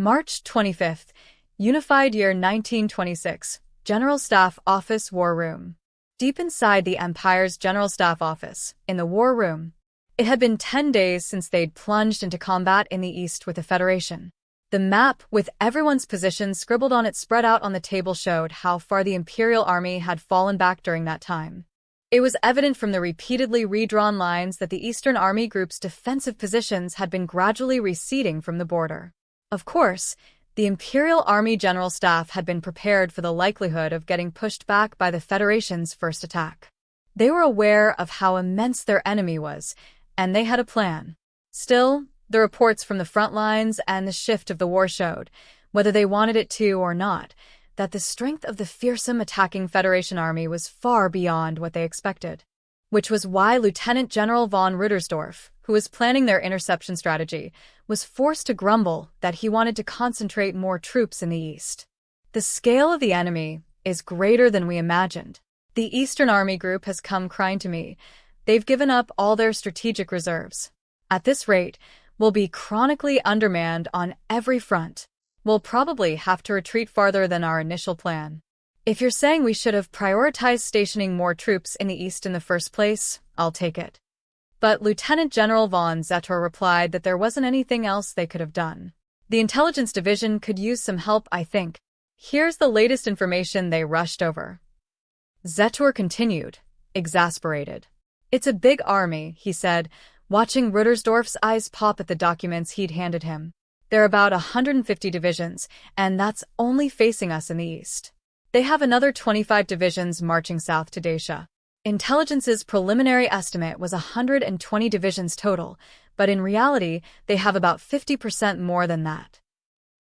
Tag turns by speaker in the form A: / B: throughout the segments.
A: March 25th, Unified Year 1926, General Staff Office War Room. Deep inside the Empire's General Staff Office, in the War Room, it had been 10 days since they'd plunged into combat in the East with the Federation. The map, with everyone's positions scribbled on it spread out on the table, showed how far the Imperial Army had fallen back during that time. It was evident from the repeatedly redrawn lines that the Eastern Army Group's defensive positions had been gradually receding from the border. Of course, the Imperial Army General Staff had been prepared for the likelihood of getting pushed back by the Federation's first attack. They were aware of how immense their enemy was, and they had a plan. Still, the reports from the front lines and the shift of the war showed, whether they wanted it to or not, that the strength of the fearsome attacking Federation army was far beyond what they expected. Which was why Lieutenant General von Rüdersdorf, who was planning their interception strategy, was forced to grumble that he wanted to concentrate more troops in the east. The scale of the enemy is greater than we imagined. The Eastern Army Group has come crying to me. They've given up all their strategic reserves. At this rate, we'll be chronically undermanned on every front. We'll probably have to retreat farther than our initial plan. If you're saying we should have prioritized stationing more troops in the east in the first place, I'll take it. But Lieutenant General von Zetor replied that there wasn't anything else they could have done. The Intelligence Division could use some help, I think. Here's the latest information they rushed over. Zetor continued, exasperated. It's a big army, he said, watching Rüdersdorf's eyes pop at the documents he'd handed him. There are about 150 divisions, and that's only facing us in the east. They have another 25 divisions marching south to Dacia. Intelligence's preliminary estimate was 120 divisions total, but in reality, they have about 50% more than that.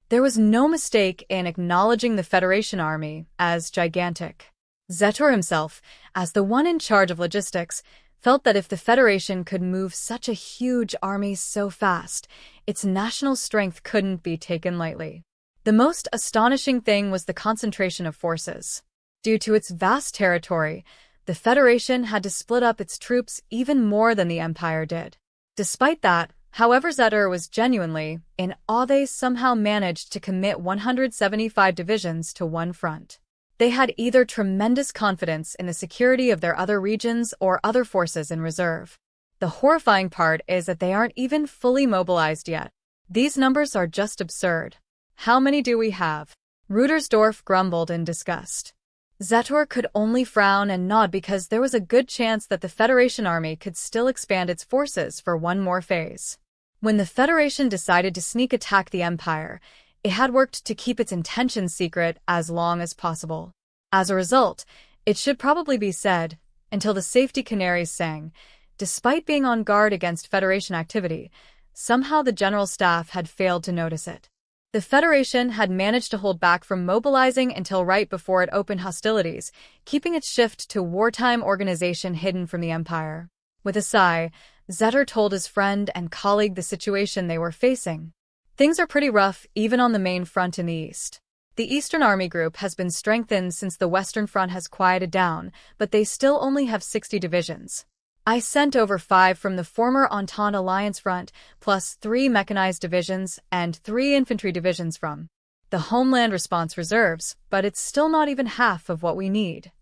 A: There was no mistake in acknowledging the Federation army as gigantic. Zetor himself, as the one in charge of logistics, felt that if the Federation could move such a huge army so fast, its national strength couldn't be taken lightly. The most astonishing thing was the concentration of forces. Due to its vast territory, the Federation had to split up its troops even more than the Empire did. Despite that, however, Zetor was genuinely in awe they somehow managed to commit 175 divisions to one front. They had either tremendous confidence in the security of their other regions or other forces in reserve. The horrifying part is that they aren't even fully mobilized yet. These numbers are just absurd. How many do we have? Rüdersdorf grumbled in disgust. Zetor could only frown and nod because there was a good chance that the Federation army could still expand its forces for one more phase. When the Federation decided to sneak attack the Empire, it had worked to keep its intentions secret as long as possible. As a result, it should probably be said, until the safety canaries sang, despite being on guard against Federation activity, somehow the General Staff had failed to notice it. The Federation had managed to hold back from mobilizing until right before it opened hostilities, keeping its shift to wartime organization hidden from the Empire. With a sigh, Zetor told his friend and colleague the situation they were facing. Things are pretty rough even on the main front in the east. The Eastern Army Group has been strengthened since the Western Front has quieted down, but they still only have 60 divisions. I sent over 5 from the former Entente Alliance front, plus 3 mechanized divisions and 3 infantry divisions from the Homeland Response Reserves, but it's still not even half of what we need.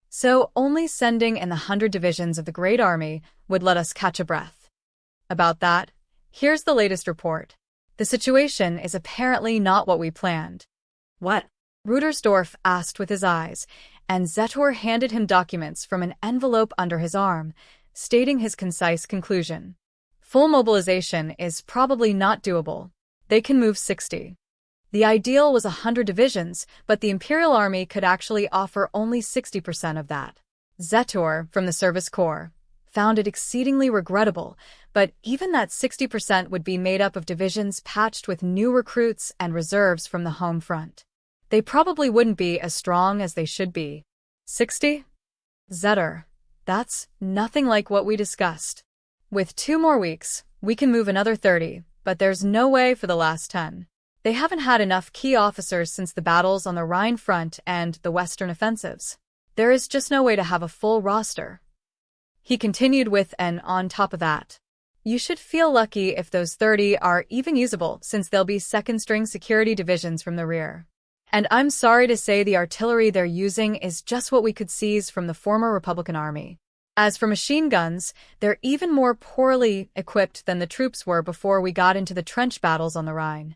A: So only sending in the 100 divisions of the Great Army would let us catch a breath. About that, here's the latest report. The situation is apparently not what we planned. What? Rüdersdorf asked with his eyes, and Zetor handed him documents from an envelope under his arm, stating his concise conclusion. Full mobilization is probably not doable. They can move 60. The ideal was 100 divisions, but the Imperial Army could actually offer only 60% of that. Zetor, from the Service Corps, found it exceedingly regrettable, but even that 60% would be made up of divisions patched with new recruits and reserves from the home front. They probably wouldn't be as strong as they should be. 60? Zetor, that's nothing like what we discussed. With 2 more weeks, we can move another 30, but there's no way for the last 10. They haven't had enough key officers since the battles on the Rhine front and the Western offensives. There is just no way to have a full roster. He continued with, and on top of that, You should feel lucky if those 30 are even usable, since they'll be second-string security divisions from the rear. And I'm sorry to say the artillery they're using is just what we could seize from the former Republican Army. As for machine guns, they're even more poorly equipped than the troops were before we got into the trench battles on the Rhine.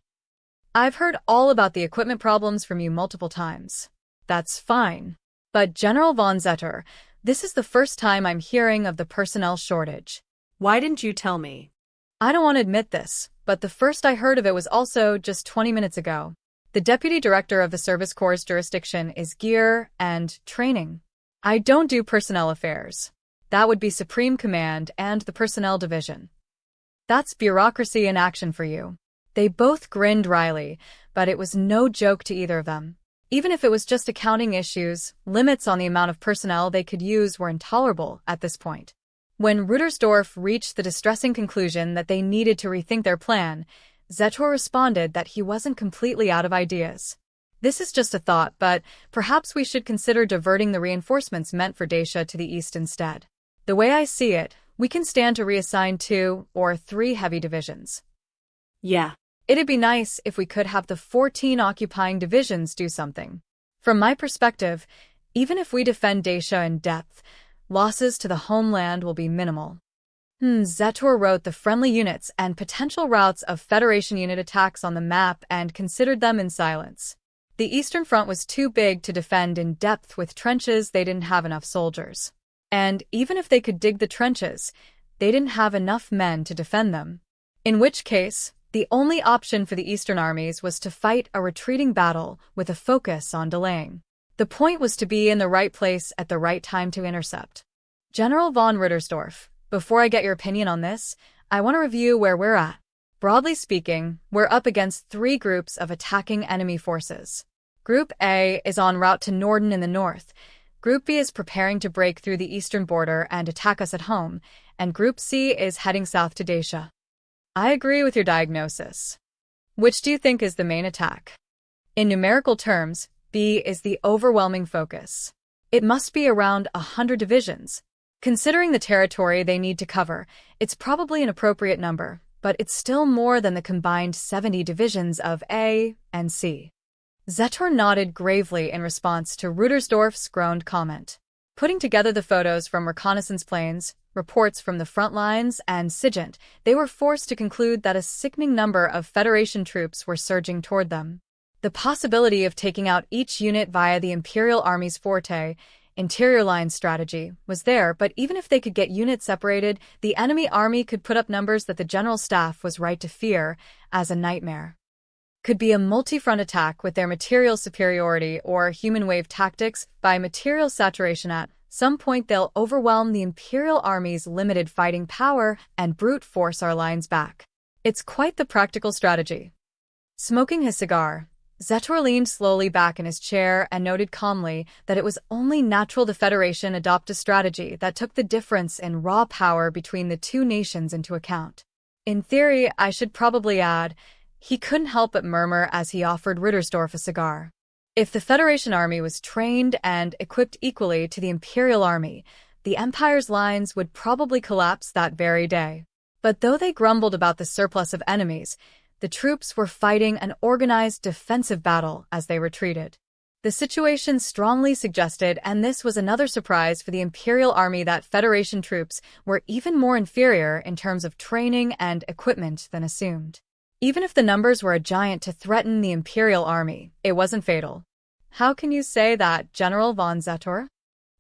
A: I've heard all about the equipment problems from you multiple times. That's fine. But General von Zetter, this is the first time I'm hearing of the personnel shortage.
B: Why didn't you tell me?
A: I don't want to admit this, but the first I heard of it was also just 20 minutes ago. The Deputy Director of the Service Corps' jurisdiction is Gear and Training. I don't do personnel affairs. That would be Supreme Command and the Personnel Division. That's bureaucracy in action for you. They both grinned wryly, but it was no joke to either of them. Even if it was just accounting issues, limits on the amount of personnel they could use were intolerable at this point. When Rudersdorf reached the distressing conclusion that they needed to rethink their plan, Zetor responded that he wasn't completely out of ideas. This is just a thought, but perhaps we should consider diverting the reinforcements meant for Dacia to the east instead. The way I see it, we can stand to reassign 2 or 3 heavy divisions.
B: Yeah.
A: It'd be nice if we could have the 14 occupying divisions do something. From my perspective, even if we defend Dacia in depth, losses to the homeland will be minimal. Zetor wrote the friendly units and potential routes of Federation unit attacks on the map and considered them in silence. The Eastern Front was too big to defend in depth with trenches. They didn't have enough soldiers. And even if they could dig the trenches, they didn't have enough men to defend them. In which case, the only option for the Eastern armies was to fight a retreating battle with a focus on delaying. The point was to be in the right place at the right time to intercept. General von Rudersdorf, before I get your opinion on this, I want to review where we're at. Broadly speaking, we're up against 3 groups of attacking enemy forces. Group A is en route to Norden in the north. Group B is preparing to break through the eastern border and attack us at home, and Group C is heading south to Dacia. I agree with your diagnosis. Which do you think is the main attack? In numerical terms, B is the overwhelming focus. It must be around 100 divisions. Considering the territory they need to cover, it's probably an appropriate number, but it's still more than the combined 70 divisions of A and C. Zetor nodded gravely in response to Rudersdorf's groaned comment. Putting together the photos from reconnaissance planes, reports from the front lines, and SIGINT, they were forced to conclude that a sickening number of Federation troops were surging toward them. The possibility of taking out each unit via the Imperial Army's forte, interior line strategy, was there, but even if they could get units separated, the enemy army could put up numbers that the General Staff was right to fear as a nightmare. Could be a multi-front attack with their material superiority or human wave tactics. By material saturation at some point they'll overwhelm the Imperial Army's limited fighting power and brute force our lines back. It's quite the practical strategy. Smoking his cigar, Zetor leaned slowly back in his chair and noted calmly that it was only natural the Federation adopt a strategy that took the difference in raw power between the two nations into account. In theory, I should probably add, he couldn't help but murmur as he offered Rudersdorf a cigar. If the Federation army was trained and equipped equally to the Imperial Army, the Empire's lines would probably collapse that very day. But though they grumbled about the surplus of enemies, the troops were fighting an organized defensive battle as they retreated. The situation strongly suggested, and this was another surprise for the Imperial Army, that Federation troops were even more inferior in terms of training and equipment than assumed. Even if the numbers were a giant to threaten the Imperial Army, it wasn't fatal. How can you say that, General von Zetor?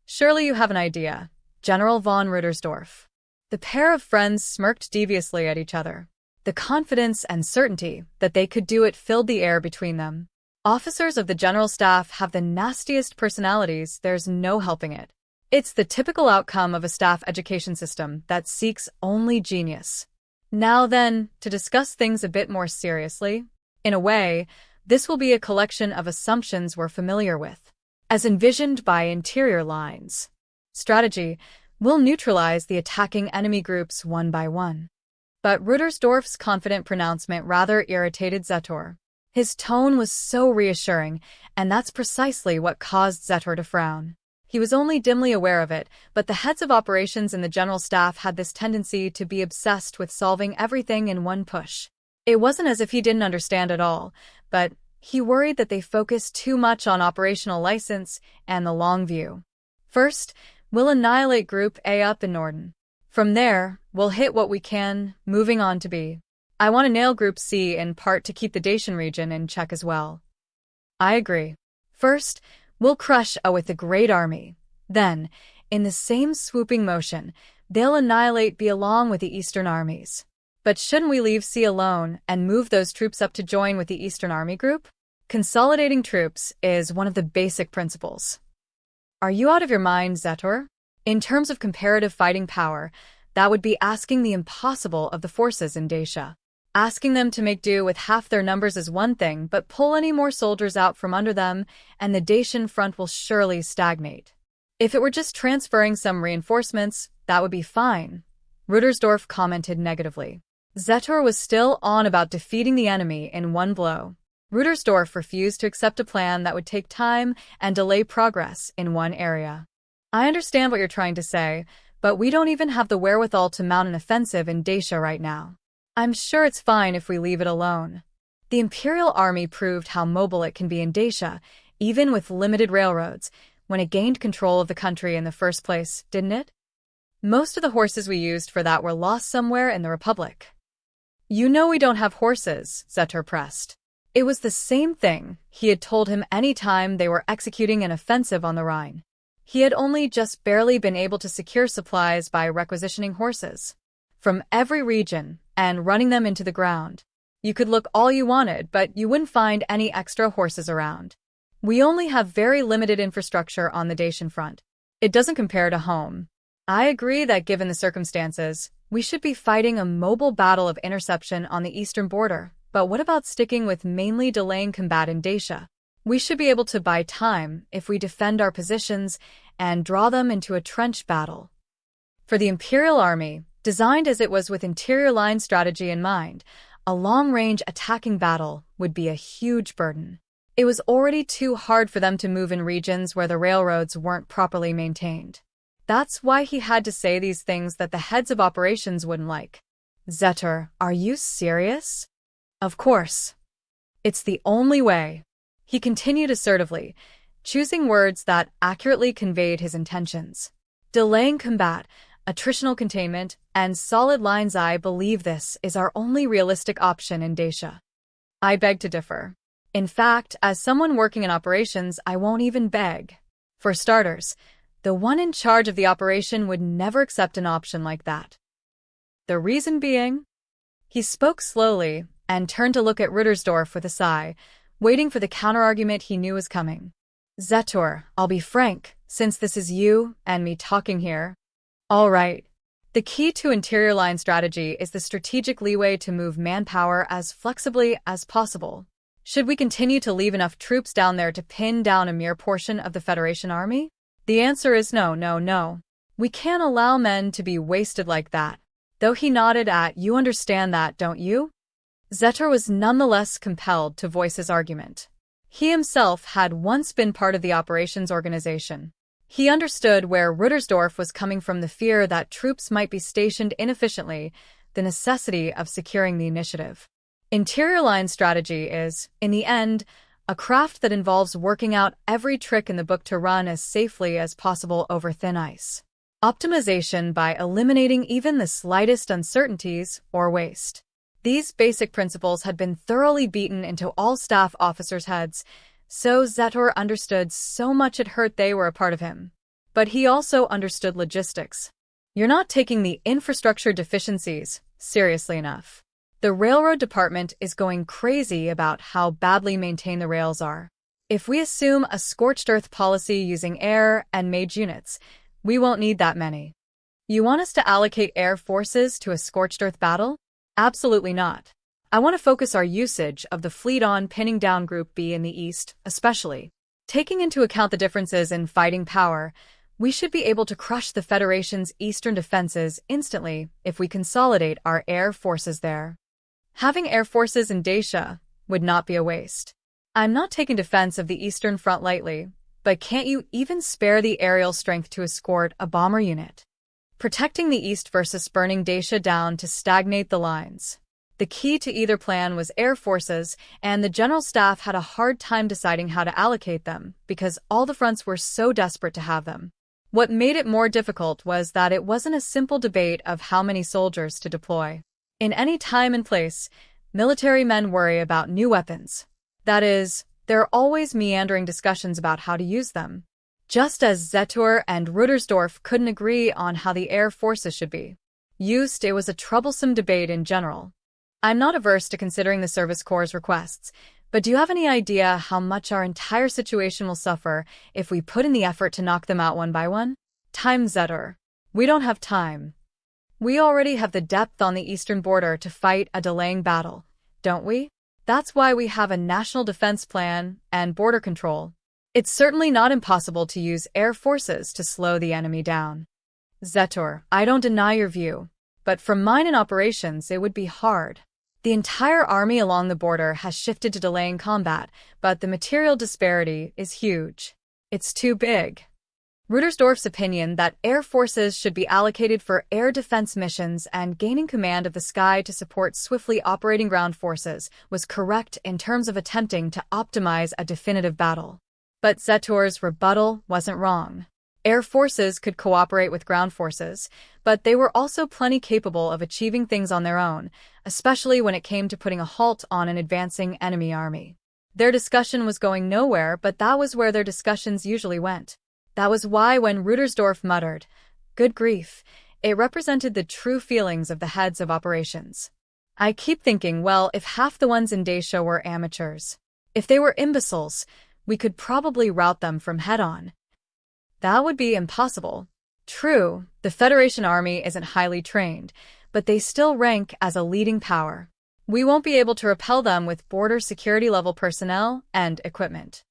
A: Surely you have an idea, General von Rudersdorf. The pair of friends smirked deviously at each other. The confidence and certainty that they could do it filled the air between them. Officers of the General Staff have the nastiest personalities, there's no helping it. It's the typical outcome of a staff education system that seeks only genius. Now then, to discuss things a bit more seriously. In a way, this will be a collection of assumptions we're familiar with, as envisioned by interior lines. Strategy will neutralize the attacking enemy groups one by one. But Rudersdorf's confident pronouncement rather irritated Zetor. His tone was so reassuring, and that's precisely what caused Zetor to frown. He was only dimly aware of it, but the heads of operations in the general staff had this tendency to be obsessed with solving everything in one push. It wasn't as if he didn't understand at all, but he worried that they focused too much on operational license and the long view. First, we'll annihilate Group A up in Norden. From there, we'll hit what we can, moving on to B. I want to nail Group C in part to keep the Dacian region in check as well. I agree. First, we'll crush A with a great army. Then, in the same swooping motion, they'll annihilate B along with the Eastern armies. But shouldn't we leave C alone and move those troops up to join with the Eastern Army Group? Consolidating troops is one of the basic principles. Are you out of your mind, Zetor? In terms of comparative fighting power, that would be asking the impossible of the forces in Dacia. Asking them to make do with half their numbers is one thing, but pull any more soldiers out from under them, and the Dacian front will surely stagnate. If it were just transferring some reinforcements, that would be fine, Rüdersdorf commented negatively. Zetor was still on about defeating the enemy in one blow. Rüdersdorf refused to accept a plan that would take time and delay progress in one area. I understand what you're trying to say, but we don't even have the wherewithal to mount an offensive in Dacia right now. I'm sure it's fine if we leave it alone. The Imperial Army proved how mobile it can be in Dacia, even with limited railroads, when it gained control of the country in the first place, didn't it? Most of the horses we used for that were lost somewhere in the Republic. You know we don't have horses, Zetor pressed. It was the same thing he had told him any time they were executing an offensive on the Rhine. He had only just barely been able to secure supplies by requisitioning horses from every region and running them into the ground. You could look all you wanted, but you wouldn't find any extra horses around. We only have very limited infrastructure on the Dacian front. It doesn't compare to home. I agree that given the circumstances, we should be fighting a mobile battle of interception on the eastern border, but what about sticking with mainly delaying combat in Dacia? We should be able to buy time if we defend our positions and draw them into a trench battle. For the Imperial Army, designed as it was with interior line strategy in mind, a long-range attacking battle would be a huge burden. It was already too hard for them to move in regions where the railroads weren't properly maintained. That's why he had to say these things that the heads of operations wouldn't like. Zetor, are you serious? Of course. It's the only way. He continued assertively, choosing words that accurately conveyed his intentions. Delaying combat, attritional containment, and solid lines. I believe this is our only realistic option in Dacia. I beg to differ. In fact, as someone working in operations, I won't even beg. For starters, the one in charge of the operation would never accept an option like that. The reason being? He spoke slowly and turned to look at Rüdersdorf with a sigh, waiting for the counterargument he knew was coming. Zetor, I'll be frank, since this is you and me talking here. All right. The key to interior line strategy is the strategic leeway to move manpower as flexibly as possible. Should we continue to leave enough troops down there to pin down a mere portion of the Federation Army? The answer is no, no, no. We can't allow men to be wasted like that. Though he nodded at, you understand that, don't you? Zetor was nonetheless compelled to voice his argument. He himself had once been part of the operations organization. He understood where Rüdersdorf was coming from, the fear that troops might be stationed inefficiently, the necessity of securing the initiative. Interior line strategy is, in the end, a craft that involves working out every trick in the book to run as safely as possible over thin ice. Optimization by eliminating even the slightest uncertainties or waste. These basic principles had been thoroughly beaten into all staff officers' heads, so Zetor understood so much it hurt they were a part of him. But he also understood logistics. You're not taking the infrastructure deficiencies seriously enough. The railroad department is going crazy about how badly maintained the rails are. If we assume a scorched earth policy using air and mage units, we won't need that many. You want us to allocate air forces to a scorched earth battle? Absolutely not. I want to focus our usage of the fleet on pinning down Group B in the east, especially. Taking into account the differences in fighting power, we should be able to crush the Federation's eastern defenses instantly if we consolidate our air forces there. Having air forces in Dacia would not be a waste. I'm not taking defense of the Eastern Front lightly, But can't you even spare the aerial strength to escort a bomber unit? Protecting the east versus burning Dacia down to stagnate the lines. The key to either plan was air forces, and the general staff had a hard time deciding how to allocate them because all the fronts were so desperate to have them. What made it more difficult was that it wasn't a simple debate of how many soldiers to deploy. In any time and place, military men worry about new weapons. That is, there are always meandering discussions about how to use them. Just as Zetor and Rudersdorf couldn't agree on how the air forces should be used, it was a troublesome debate in general. I'm not averse to considering the Service Corps' requests, but do you have any idea how much our entire situation will suffer if we put in the effort to knock them out one by one? Time, Zetor. We don't have time. We already have the depth on the eastern border to fight a delaying battle, don't we? That's why we have a national defense plan and border control. It's certainly not impossible to use air forces to slow the enemy down. Zetor, I don't deny your view, but from mine in operations it would be hard. The entire army along the border has shifted to delaying combat, but the material disparity is huge. It's too big. Rudersdorf's opinion that air forces should be allocated for air defense missions and gaining command of the sky to support swiftly operating ground forces was correct in terms of attempting to optimize a definitive battle. But Zetor's rebuttal wasn't wrong. Air forces could cooperate with ground forces, but they were also plenty capable of achieving things on their own, especially when it came to putting a halt on an advancing enemy army. Their discussion was going nowhere, but that was where their discussions usually went. That was why when Rudersdorf muttered, "Good grief," it represented the true feelings of the heads of operations. I keep thinking, well, if half the ones in Dacia were amateurs, if they were imbeciles, we could probably rout them from head-on. That would be impossible. True, the Federation Army isn't highly trained, but they still rank as a leading power. We won't be able to repel them with border security-level personnel and equipment.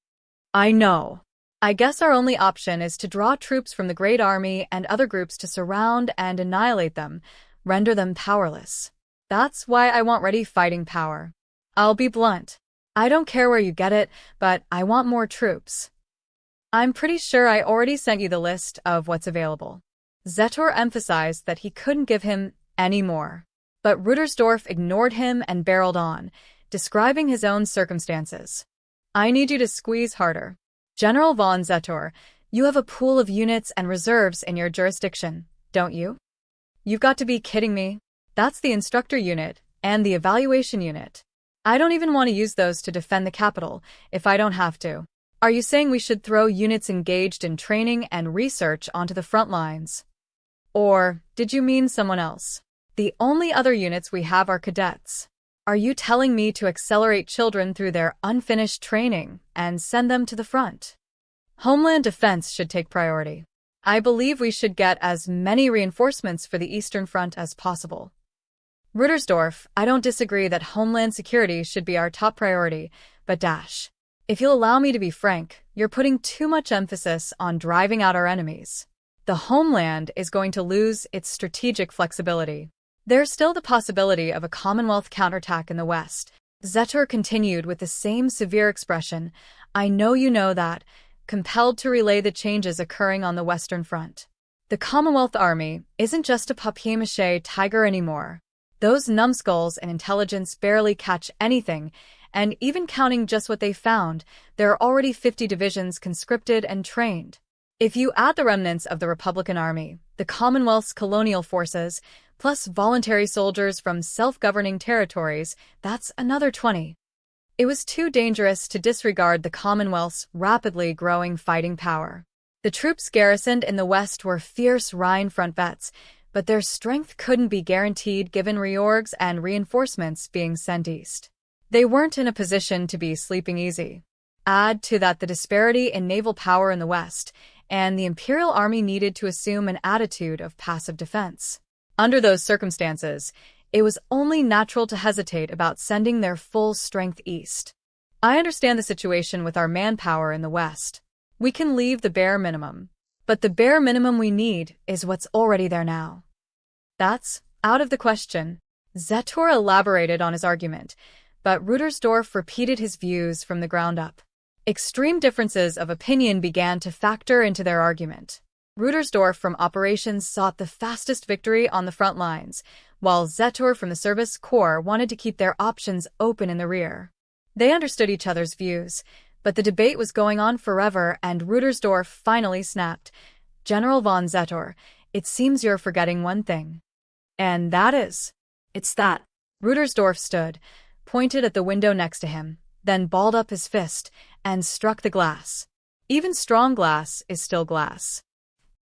A: I know. I guess our only option is to draw troops from the Great Army and other groups to surround and annihilate them, render them powerless. That's why I want ready fighting power. I'll be blunt. I don't care where you get it, but I want more troops. I'm pretty sure I already sent you the list of what's available. Zetor emphasized that he couldn't give him any more. But Rudersdorf ignored him and barreled on, describing his own circumstances. I need you to squeeze harder. General von Zetor, you have a pool of units and reserves in your jurisdiction, don't you? You've got to be kidding me. That's the instructor unit and the evaluation unit. I don't even want to use those to defend the capital if I don't have to. Are you saying we should throw units engaged in training and research onto the front lines? Or did you mean someone else? The only other units we have are cadets. Are you telling me to accelerate children through their unfinished training and send them to the front? Homeland defense should take priority. I believe we should get as many reinforcements for the Eastern Front as possible. Rudersdorf, I don't disagree that Homeland security should be our top priority, but if you'll allow me to be frank, you're putting too much emphasis on driving out our enemies. The Homeland is going to lose its strategic flexibility. There's still the possibility of a Commonwealth counterattack in the West. Zetor continued with the same severe expression. I know you know that, compelled to relay the changes occurring on the Western Front. The Commonwealth Army isn't just a papier-mâché tiger anymore. Those numbskulls in intelligence barely catch anything, and even counting just what they found, there are already 50 divisions conscripted and trained. If you add the remnants of the Republican Army, the Commonwealth's colonial forces, plus voluntary soldiers from self-governing territories, that's another 20. It was too dangerous to disregard the Commonwealth's rapidly growing fighting power. The troops garrisoned in the West were fierce Rhine front vets, but their strength couldn't be guaranteed given reorgs and reinforcements being sent east. They weren't in a position to be sleeping easy. Add to that the disparity in naval power in the West, and the Imperial Army needed to assume an attitude of passive defense. Under those circumstances, it was only natural to hesitate about sending their full strength east. I understand the situation with our manpower in the West. We can leave the bare minimum. But the bare minimum we need is what's already there now. That's out of the question. Zetor elaborated on his argument, but Rudersdorf repeated his views from the ground up. Extreme differences of opinion began to factor into their argument. Rudersdorf from operations sought the fastest victory on the front lines, while Zetor from the Service Corps wanted to keep their options open in the rear. They understood each other's views, but the debate was going on forever, and Rudersdorf finally snapped. "General von Zetor, it seems you're forgetting one thing. And that is—"
B: It's that.
A: Rudersdorf stood, pointed at the window next to him, then balled up his fist and struck the glass. Even strong glass is still glass.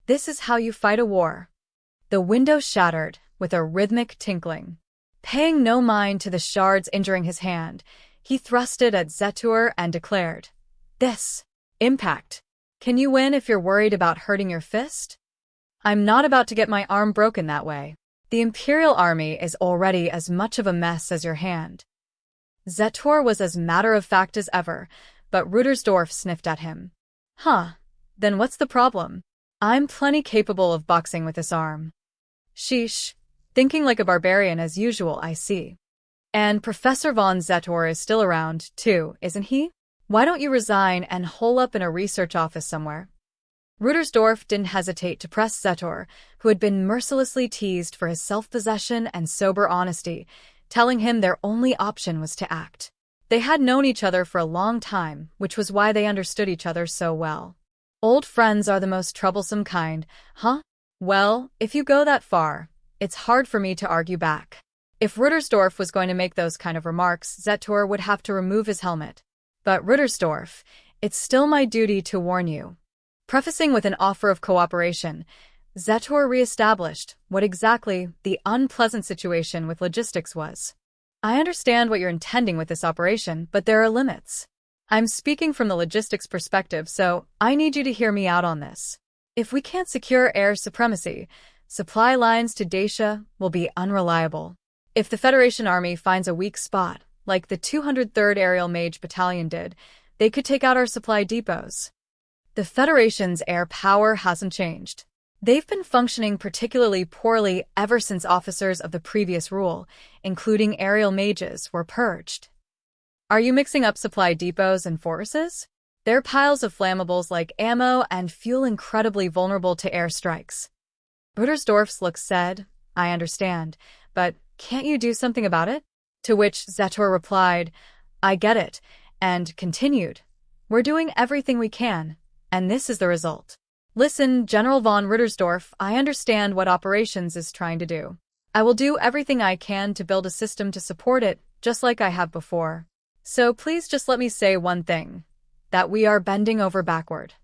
A: "This is how you fight a war." The window shattered with a rhythmic tinkling. Paying no mind to the shards injuring his hand, he thrust it at Zetor and declared, "This. Impact. Can you win if you're worried about hurting your fist? I'm not about to get my arm broken that way. The Imperial Army is already as much of a mess as your hand." Zetor was as matter-of-fact as ever, but Rudersdorf sniffed at him. "Huh, then what's the problem? I'm plenty capable of boxing with this arm." "Sheesh, thinking like a barbarian as usual, I see. And Professor von Zetor is still around, too, isn't he? Why don't you resign and hole up in a research office somewhere?" Rudersdorf didn't hesitate to press Zetor, who had been mercilessly teased for his self-possession and sober honesty, telling him their only option was to act. They had known each other for a long time, which was why they understood each other so well. Old friends are the most troublesome kind, huh? Well, if you go that far, it's hard for me to argue back. If Rudersdorf was going to make those kind of remarks, Zetor would have to remove his helmet. "But Rudersdorf, it's still my duty to warn you." Prefacing with an offer of cooperation, Zetor re-established what exactly the unpleasant situation with logistics was. "I understand what you're intending with this operation, but there are limits. I'm speaking from the logistics perspective, so I need you to hear me out on this. If we can't secure air supremacy, supply lines to Dacia will be unreliable. If the Federation Army finds a weak spot, like the 203rd Aerial Mage Battalion did, they could take out our supply depots. The Federation's air power hasn't changed. They've been functioning particularly poorly ever since officers of the previous rule, including aerial mages, were purged. Are you mixing up supply depots and fortresses? They're piles of flammables like ammo and fuel incredibly vulnerable to air strikes." Rudersdorf's look said, "I understand, but can't you do something about it?" To which Zetor replied, "I get it," and continued, "We're doing everything we can, and this is the result. Listen, General von Rudersdorf, I understand what operations is trying to do. I will do everything I can to build a system to support it, just like I have before. So please just let me say one thing, that we are bending over backward."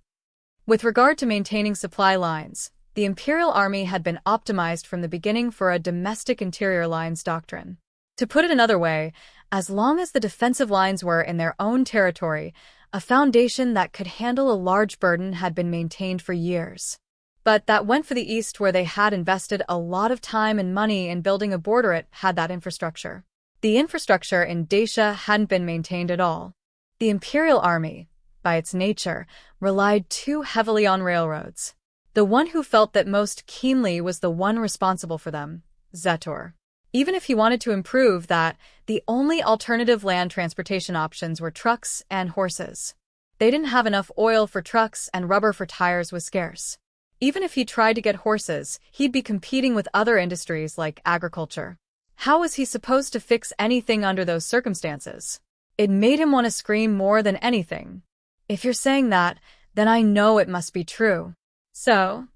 A: With regard to maintaining supply lines, the Imperial Army had been optimized from the beginning for a domestic interior lines doctrine. To put it another way, as long as the defensive lines were in their own territory, a foundation that could handle a large burden had been maintained for years. But that went for the East, where they had invested a lot of time and money in building a border it had that infrastructure. The infrastructure in Dacia hadn't been maintained at all. The Imperial Army, by its nature, relied too heavily on railroads. The one who felt that most keenly was the one responsible for them, Zetor. Even if he wanted to improve that, the only alternative land transportation options were trucks and horses. They didn't have enough oil for trucks, and rubber for tires was scarce. Even if he tried to get horses, he'd be competing with other industries like agriculture. How was he supposed to fix anything under those circumstances? It made him want to scream more than anything. If you're saying that, then I know it must be true. So?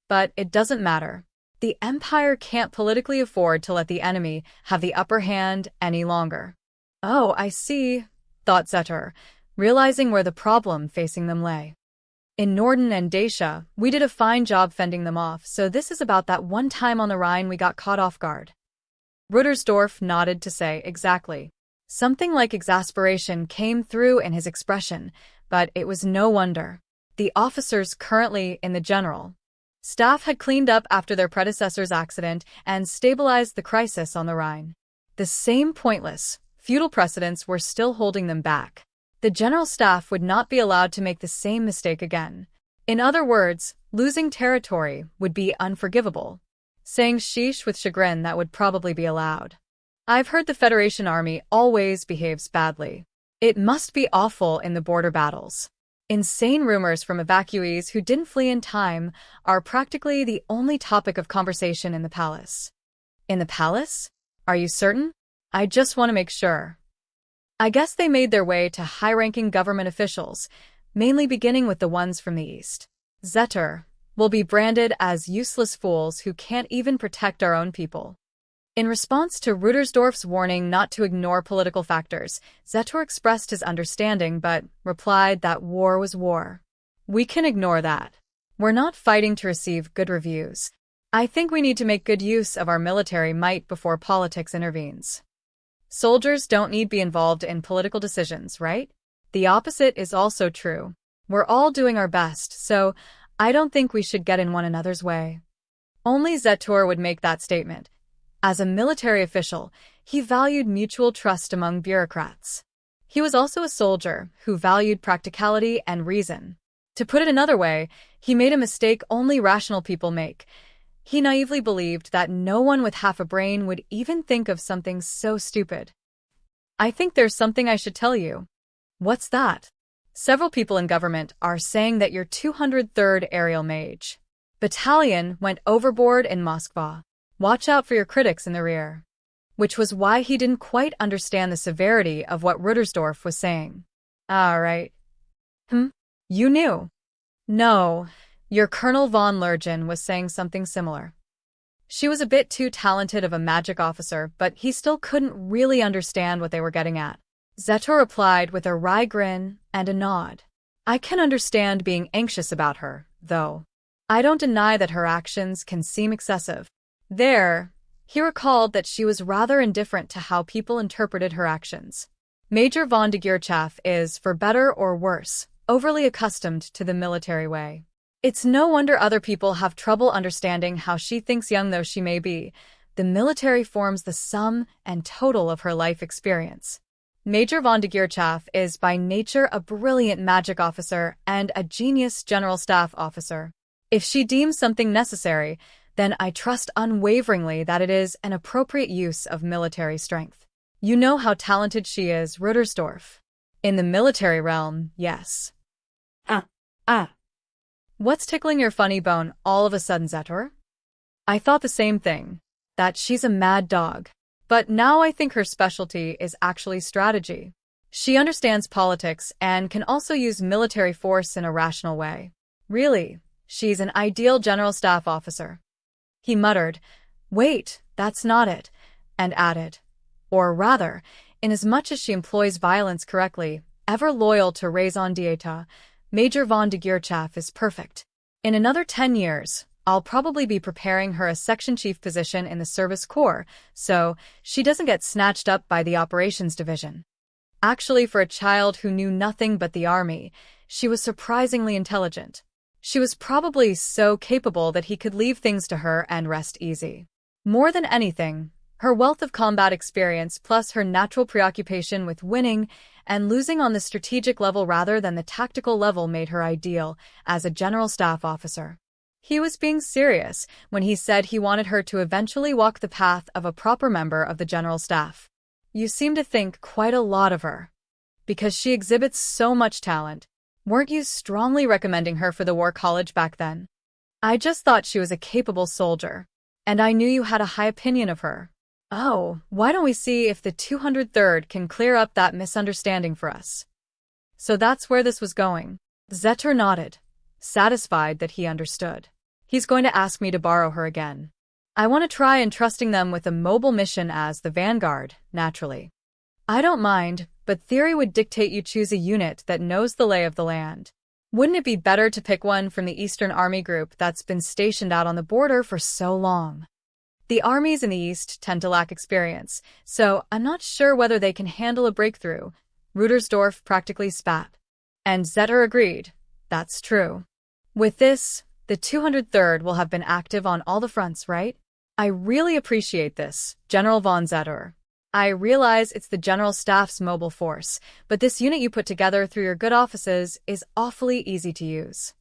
A: But it doesn't matter. The Empire can't politically afford to let the enemy have the upper hand any longer. Oh, I see, thought Zetor, realizing where the problem facing them lay. In Norden and Dacia, we did a fine job fending them off, so this is about that one time on the Rhine we got caught off guard. Rudersdorf nodded to say exactly. Something like exasperation came through in his expression, but it was no wonder. The officers currently in the general staff had cleaned up after their predecessor's accident and stabilized the crisis on the Rhine. The same pointless, futile precedents were still holding them back. The general staff would not be allowed to make the same mistake again. In other words, losing territory would be unforgivable. Saying sheesh with chagrin, that would probably be allowed. I've heard the Federation Army always behaves badly. It must be awful in the border battles. Insane rumors from evacuees who didn't flee in time are practically the only topic of conversation in the palace. In the palace? Are you certain? I just want to make sure. I guess they made their way to high-ranking government officials, mainly beginning with the ones from the east. Zetor will be branded as useless fools who can't even protect our own people. In response to Rudersdorf's warning not to ignore political factors, Zetor expressed his understanding but replied that war was war. We can ignore that. We're not fighting to receive good reviews. I think we need to make good use of our military might before politics intervenes. Soldiers don't need to be involved in political decisions, right? The opposite is also true. We're all doing our best, so I don't think we should get in one another's way. Only Zetor would make that statement. As a military official, he valued mutual trust among bureaucrats. He was also a soldier who valued practicality and reason. To put it another way, he made a mistake only rational people make. He naively believed that no one with half a brain would even think of something so stupid. I think there's something I should tell you. What's that? Several people in government are saying that your 203rd Aerial Mage Battalion went overboard in Moskva. Watch out for your critics in the rear. Which was why he didn't quite understand the severity of what Rudersdorf was saying. Ah, right. You knew? No. Your Colonel von Lergen was saying something similar. She was a bit too talented of a magic officer, but he still couldn't really understand what they were getting at. Zetor replied with a wry grin and a nod. I can understand being anxious about her, though. I don't deny that her actions can seem excessive. There, he recalled that she was rather indifferent to how people interpreted her actions. Major von de Geerchaff is, for better or worse, overly accustomed to the military way. It's no wonder other people have trouble understanding how she thinks, young though she may be. The military forms the sum and total of her life experience. Major von de Geerchaff is by nature a brilliant magic officer and a genius general staff officer. If she deems something necessary, then I trust unwaveringly that it is an appropriate use of military strength. You know how talented she is, Rudersdorf. In the military realm, yes. What's tickling your funny bone all of a sudden, Zetor? I thought the same thing, that she's a mad dog. But now I think her specialty is actually strategy. She understands politics and can also use military force in a rational way. Really, she's an ideal general staff officer. He muttered, wait, that's not it, and added, or rather, inasmuch as she employs violence correctly, ever loyal to raison d'etat, Major von de Geerchaff is perfect. In another 10 years, I'll probably be preparing her a section chief position in the service corps, so she doesn't get snatched up by the operations division. Actually, for a child who knew nothing but the army, she was surprisingly intelligent. She was probably so capable that he could leave things to her and rest easy. More than anything, her wealth of combat experience plus her natural preoccupation with winning and losing on the strategic level rather than the tactical level made her ideal as a general staff officer. He was being serious when he said he wanted her to eventually walk the path of a proper member of the general staff. You seem to think quite a lot of her. Because she exhibits so much talent. Weren't you strongly recommending her for the War College back then? I just thought she was a capable soldier, and I knew you had a high opinion of her. Oh, why don't we see if the 203rd can clear up that misunderstanding for us? So that's where this was going. Zetor nodded, satisfied that he understood. He's going to ask me to borrow her again. I want to try entrusting them with a mobile mission as the vanguard, naturally. I don't mind, but theory would dictate you choose a unit that knows the lay of the land. Wouldn't it be better to pick one from the Eastern Army group that's been stationed out on the border for so long? The armies in the East tend to lack experience, so I'm not sure whether they can handle a breakthrough. Rudersdorf practically spat. And Zetor agreed. That's true. With this, the 203rd will have been active on all the fronts, right? I really appreciate this, General von Zetor. I realize it's the General Staff's mobile force, but this unit you put together through your good offices is awfully easy to use.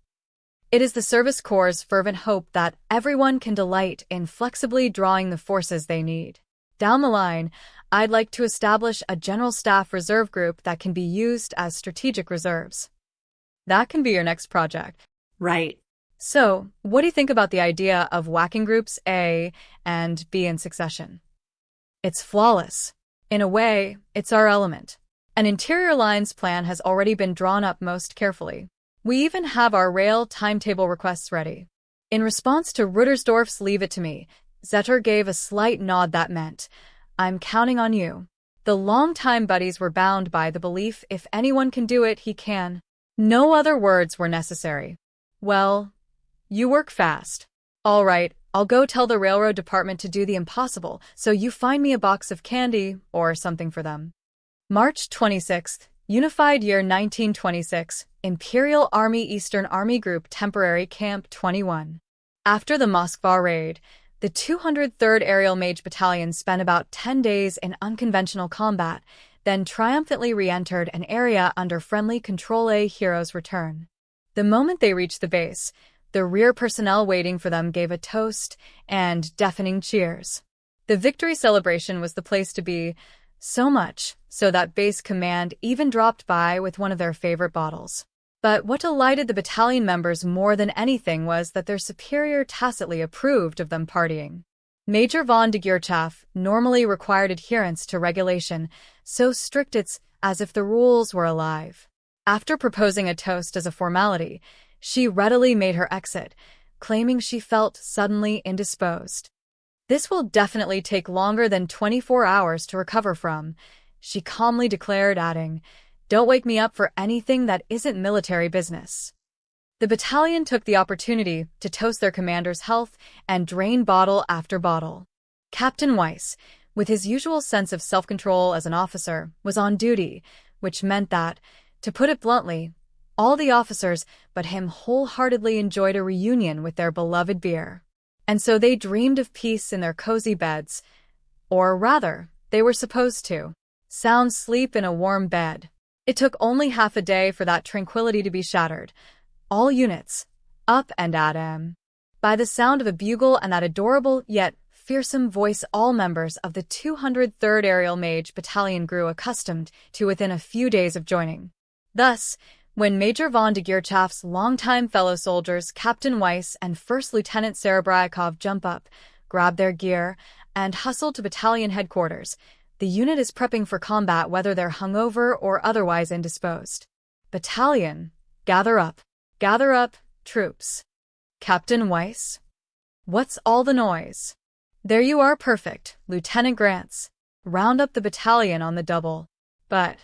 A: It is the Service Corps' fervent hope that everyone can delight in flexibly drawing the forces they need. Down the line, I'd like to establish a General Staff reserve group that can be used as strategic reserves. That can be your next project.
B: Right.
A: So, what do you think about the idea of whacking groups A and B in succession? It's flawless. In a way, it's our element. An interior lines plan has already been drawn up most carefully. We even have our rail timetable requests ready. In response to Ruttersdorf's "Leave it to me," Zetter gave a slight nod that meant, "I'm counting on you." The longtime buddies were bound by the belief if anyone can do it, he can. No other words were necessary. Well, you work fast. All right, I'll go tell the railroad department to do the impossible, so you find me a box of candy or something for them. March 26th, Unified Year 1926, Imperial Army Eastern Army Group Temporary Camp 21. After the Moskva raid, the 203rd Aerial Mage Battalion spent about 10 days in unconventional combat, then triumphantly re-entered an area under friendly control. A hero's return. The moment they reached the base, the rear personnel waiting for them gave a toast and deafening cheers. The victory celebration was the place to be, so much so that base command even dropped by with one of their favorite bottles. But what delighted the battalion members more than anything was that their superior tacitly approved of them partying. Major von de Geerchaff normally required adherence to regulation, so strict it's as if the rules were alive. After proposing a toast as a formality, she readily made her exit, claiming she felt suddenly indisposed. "This will definitely take longer than 24 hours to recover from," she calmly declared, adding, "Don't wake me up for anything that isn't military business." The battalion took the opportunity to toast their commander's health and drain bottle after bottle. Captain Weiss, with his usual sense of self-control as an officer, was on duty, which meant that, to put it bluntly, all the officers but him wholeheartedly enjoyed a reunion with their beloved beer. And so they dreamed of peace in their cozy beds, or rather, they were supposed to. Sound sleep in a warm bed. It took only half a day for that tranquility to be shattered. All units, up and at 'em. By the sound of a bugle and that adorable yet fearsome voice, all members of the 203rd Aerial Mage Battalion grew accustomed to within a few days of joining. Thus, when Major von de Geerchaff's longtime fellow soldiers, Captain Weiss and First Lieutenant Serebryakov, jump up, grab their gear, and hustle to battalion headquarters, the unit is prepping for combat whether they're hungover or otherwise indisposed. "Battalion, gather up. Gather up, troops." "Captain Weiss? What's all the noise?" "There you are, perfect, Lieutenant Grants. Round up the battalion on the double." But,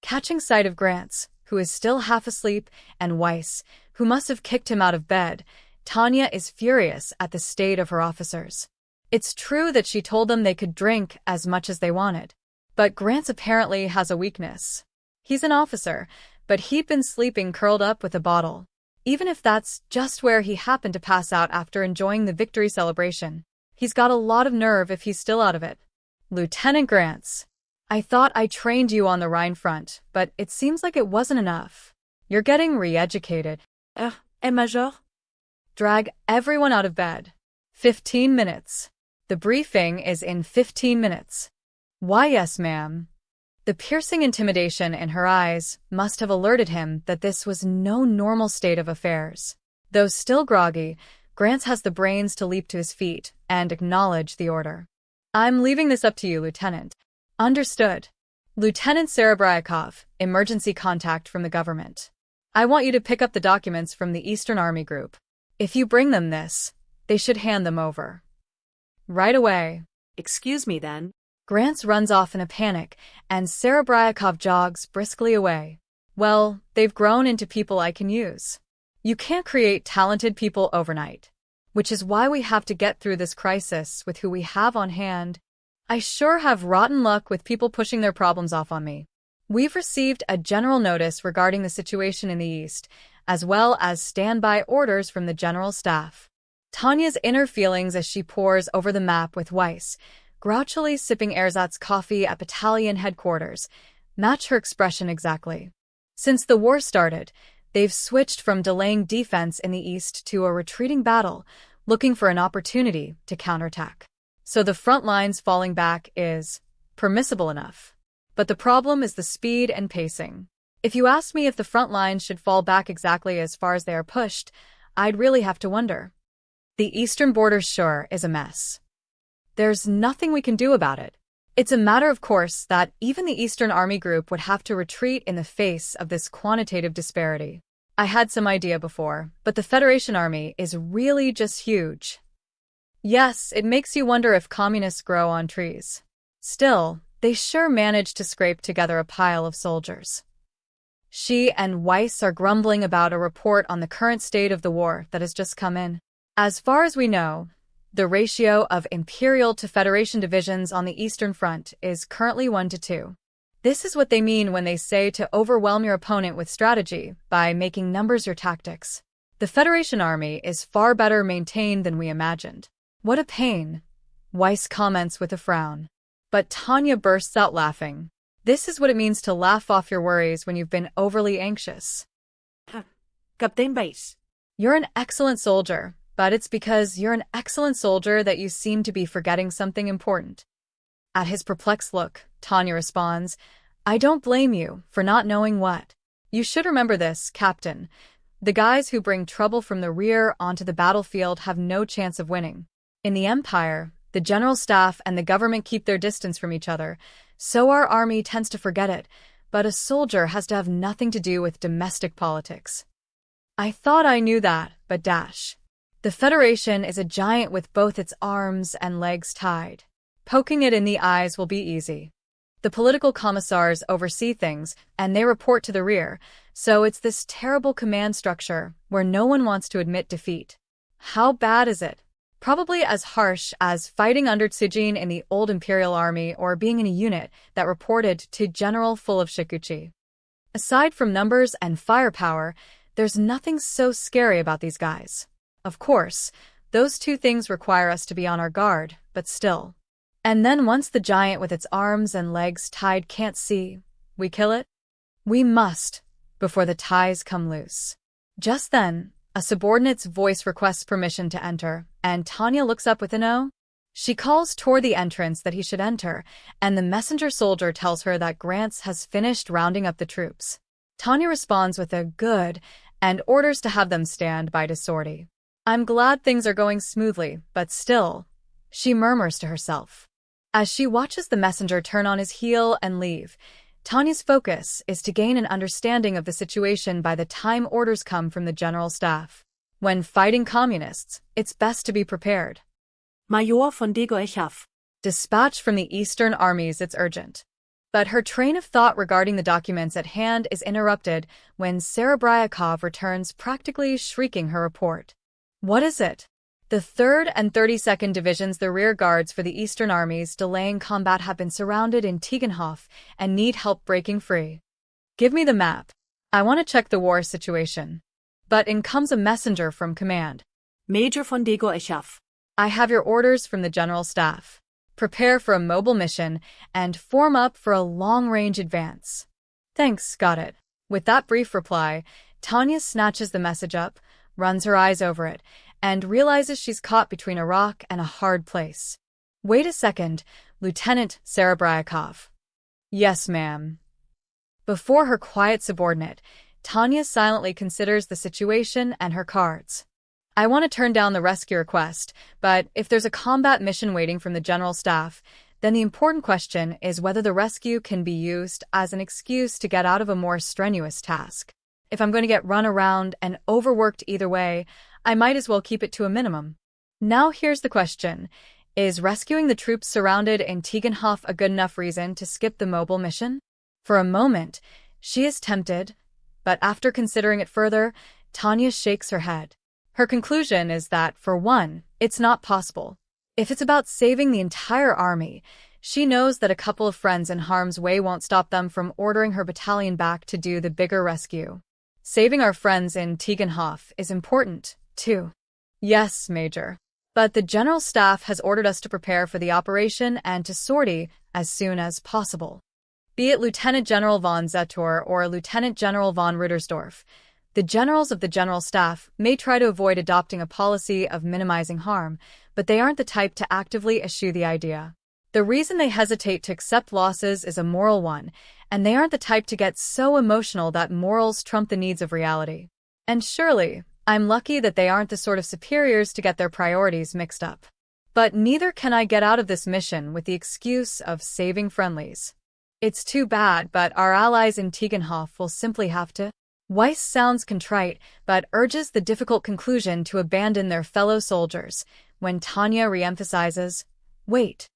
A: catching sight of Grants, who is still half asleep, and Weiss, who must have kicked him out of bed, Tanya is furious at the state of her officers. It's true that she told them they could drink as much as they wanted. But Grants apparently has a weakness. He's an officer, but he'd been sleeping curled up with a bottle. Even if that's just where he happened to pass out after enjoying the victory celebration, he's got a lot of nerve if he's still out of it. "Lieutenant Grants, I thought I trained you on the Rhine front, but it seems like it wasn't enough. You're getting re-educated."
B: Major?"
A: "Drag everyone out of bed. 15 minutes. The briefing is in 15 minutes. "Why, yes, ma'am." The piercing intimidation in her eyes must have alerted him that this was no normal state of affairs. Though still groggy, Grants has the brains to leap to his feet and acknowledge the order. "I'm leaving this up to you, Lieutenant." "Understood. Lieutenant Serebryakov, emergency contact from the government. I want you to pick up the documents from the Eastern Army Group. If you bring them this, they should hand them over. Right away."
B: "Excuse me, then."
A: Grants runs off in a panic, and Serebryakov jogs briskly away. "Well, they've grown into people I can use. You can't create talented people overnight. Which is why we have to get through this crisis with who we have on hand. I sure have rotten luck with people pushing their problems off on me. We've received a general notice regarding the situation in the East, as well as standby orders from the General Staff." Tanya's inner feelings as she pores over the map with Weiss, grouchily sipping ersatz coffee at battalion headquarters, match her expression exactly. Since the war started, they've switched from delaying defense in the East to a retreating battle, looking for an opportunity to counterattack. So the front lines falling back is, permissible enough. But the problem is the speed and pacing. If you asked me if the front lines should fall back exactly as far as they are pushed, I'd really have to wonder. The eastern border sure is a mess. There's nothing we can do about it. It's a matter of course that even the Eastern Army Group would have to retreat in the face of this quantitative disparity. I had some idea before, but the Federation Army is really just huge. Yes, it makes you wonder if communists grow on trees. Still, they sure managed to scrape together a pile of soldiers. She and Weiss are grumbling about a report on the current state of the war that has just come in. As far as we know, the ratio of Imperial to Federation divisions on the Eastern Front is currently 1-2. This is what they mean when they say to overwhelm your opponent with strategy by making numbers your tactics. The Federation Army is far better maintained than we imagined. What a pain, Weiss comments with a frown. But Tanya bursts out laughing. This is what it means to laugh off your worries when you've been overly anxious.
B: Captain Weiss.
A: You're an excellent soldier, but it's because you're an excellent soldier that you seem to be forgetting something important. At his perplexed look, Tanya responds, I don't blame you for not knowing what. You should remember this, Captain. The guys who bring trouble from the rear onto the battlefield have no chance of winning. In the Empire, the General Staff and the government keep their distance from each other, so our army tends to forget it, but a soldier has to have nothing to do with domestic politics. I thought I knew that, but dash. The Federation is a giant with both its arms and legs tied. Poking it in the eyes will be easy. The political commissars oversee things, and they report to the rear, so it's this terrible command structure where no one wants to admit defeat. How bad is it? Probably as harsh as fighting under TIEGENHOFF in the old Imperial Army or being in a unit that reported to General full of Shikuchi. Aside from numbers and firepower, there's nothing so scary about these guys. Of course, those two things require us to be on our guard, but still. And then once the giant with its arms and legs tied can't see, we kill it? We must, before the ties come loose. Just then, a subordinate's voice requests permission to enter, and Tanya looks up with an O. She calls toward the entrance that he should enter, and the messenger soldier tells her that Grants has finished rounding up the troops. Tanya responds with a good and orders to have them stand by to sortie. I'm glad things are going smoothly, but still, she murmurs to herself. As she watches the messenger turn on his heel and leave, Tanya's focus is to gain an understanding of the situation by the time orders come from the General Staff. When fighting communists, it's best to be prepared.
B: Major von TIEGENHOFF.
A: Dispatch from the Eastern armies, it's urgent. But her train of thought regarding the documents at hand is interrupted when Serebryakov returns practically shrieking her report. What is it? The 3rd and 32nd Divisions, the rear guards for the Eastern armies delaying combat, have been surrounded in TIEGENHOFF and need help breaking free. Give me the map. I want to check the war situation. But in comes a messenger from command.
B: Major von TIEGENHOFF.
A: I have your orders from the General Staff. Prepare for a mobile mission and form up for a long-range advance. Thanks, got it. With that brief reply, Tanya snatches the message up, runs her eyes over it, and realizes she's caught between a rock and a hard place. Wait a second, Lieutenant Serebryakov. Yes, ma'am. Before her quiet subordinate, Tanya silently considers the situation and her cards. I want to turn down the rescue request, but if there's a combat mission waiting from the General Staff, then the important question is whether the rescue can be used as an excuse to get out of a more strenuous task. If I'm going to get run around and overworked either way, I might as well keep it to a minimum. Now here's the question. Is rescuing the troops surrounded in TIEGENHOFF a good enough reason to skip the mobile mission? For a moment, she is tempted, but after considering it further, Tanya shakes her head. Her conclusion is that, for one, it's not possible. If it's about saving the entire army, she knows that a couple of friends in harm's way won't stop them from ordering her battalion back to do the bigger rescue. Saving our friends in TIEGENHOFF is important, too. Yes, Major. But the General Staff has ordered us to prepare for the operation and to sortie as soon as possible. Be it Lieutenant General von Zetor or Lieutenant General von Rüdersdorf, the generals of the General Staff may try to avoid adopting a policy of minimizing harm, but they aren't the type to actively eschew the idea. The reason they hesitate to accept losses is a moral one, and they aren't the type to get so emotional that morals trump the needs of reality. And surely, I'm lucky that they aren't the sort of superiors to get their priorities mixed up. But neither can I get out of this mission with the excuse of saving friendlies. It's too bad, but our allies in TIEGENHOFF will simply have to. Weiss sounds contrite, but urges the difficult conclusion to abandon their fellow soldiers, when Tanya reemphasizes, wait.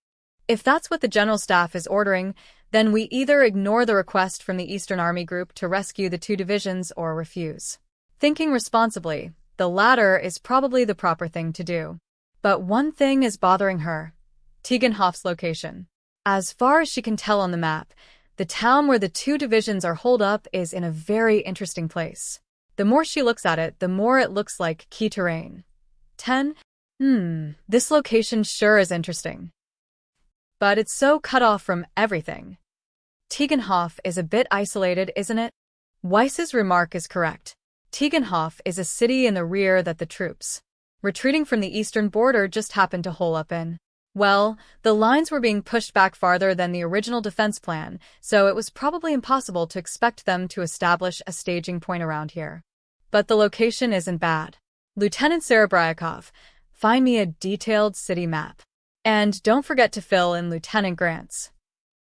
A: If that's what the General Staff is ordering, then we either ignore the request from the Eastern Army Group to rescue the two divisions or refuse. Thinking responsibly, the latter is probably the proper thing to do. But one thing is bothering her: TIEGENHOFF's location. As far as she can tell on the map, the town where the two divisions are holed up is in a very interesting place. The more she looks at it, the more it looks like key terrain. 10. This location sure is interesting. But it's so cut off from everything. TIEGENHOFF is a bit isolated, isn't it? Weiss's remark is correct. TIEGENHOFF is a city in the rear that the troops retreating from the eastern border just happened to hole up in. Well, the lines were being pushed back farther than the original defense plan, so it was probably impossible to expect them to establish a staging point around here. But the location isn't bad. Lieutenant Serebryakov, find me a detailed city map. And don't forget to fill in Lieutenant Grant's.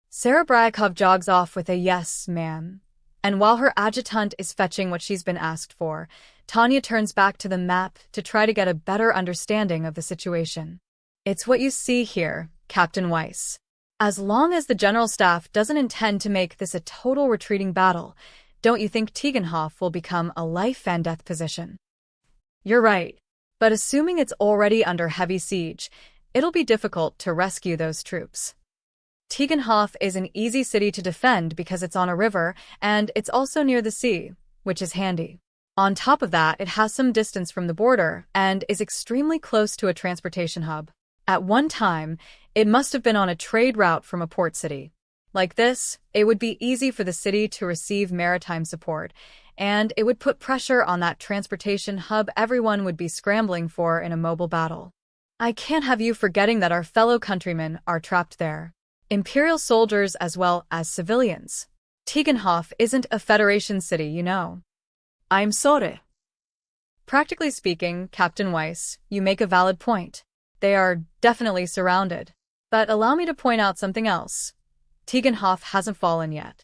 A: Serebryakov jogs off with a yes, ma'am. And while her adjutant is fetching what she's been asked for, Tanya turns back to the map to try to get a better understanding of the situation. It's what you see here, Captain Weiss. As long as the General Staff doesn't intend to make this a total retreating battle, don't you think TIEGENHOFF will become a life-and-death position? You're right. But assuming it's already under heavy siege, it'll be difficult to rescue those troops. TIEGENHOFF is an easy city to defend because it's on a river, and it's also near the sea, which is handy. On top of that, it has some distance from the border and is extremely close to a transportation hub. At one time, it must have been on a trade route from a port city. Like this, it would be easy for the city to receive maritime support, and it would put pressure on that transportation hub everyone would be scrambling for in a mobile battle. I can't have you forgetting that our fellow countrymen are trapped there. Imperial soldiers as well as civilians. TIEGENHOFF isn't a Federation city, you know.
B: I'm sorry.
A: Practically speaking, Captain Weiss, you make a valid point. They are definitely surrounded. But allow me to point out something else. TIEGENHOFF hasn't fallen yet.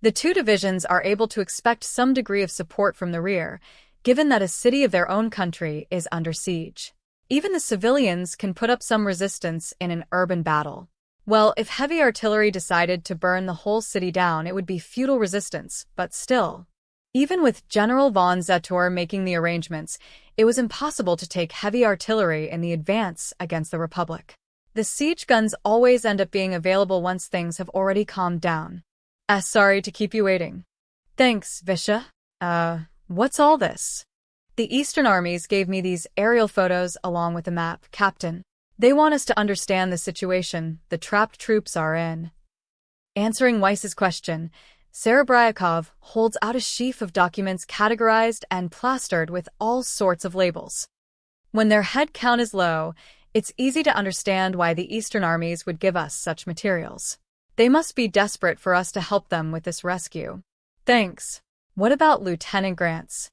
A: The two divisions are able to expect some degree of support from the rear, given that a city of their own country is under siege. Even the civilians can put up some resistance in an urban battle. Well, if heavy artillery decided to burn the whole city down, it would be futile resistance, but still. Even with General von Zetor making the arrangements, it was impossible to take heavy artillery in the advance against the Republic. The siege guns always end up being available once things have already calmed down. Sorry to keep you waiting. Thanks, Visha. What's all this? The Eastern armies gave me these aerial photos along with the map, Captain. They want us to understand the situation the trapped troops are in. Answering Weiss's question, Serebryakov holds out a sheaf of documents categorized and plastered with all sorts of labels. When their head count is low, it's easy to understand why the Eastern armies would give us such materials. They must be desperate for us to help them with this rescue. Thanks. What about Lieutenant Grant's?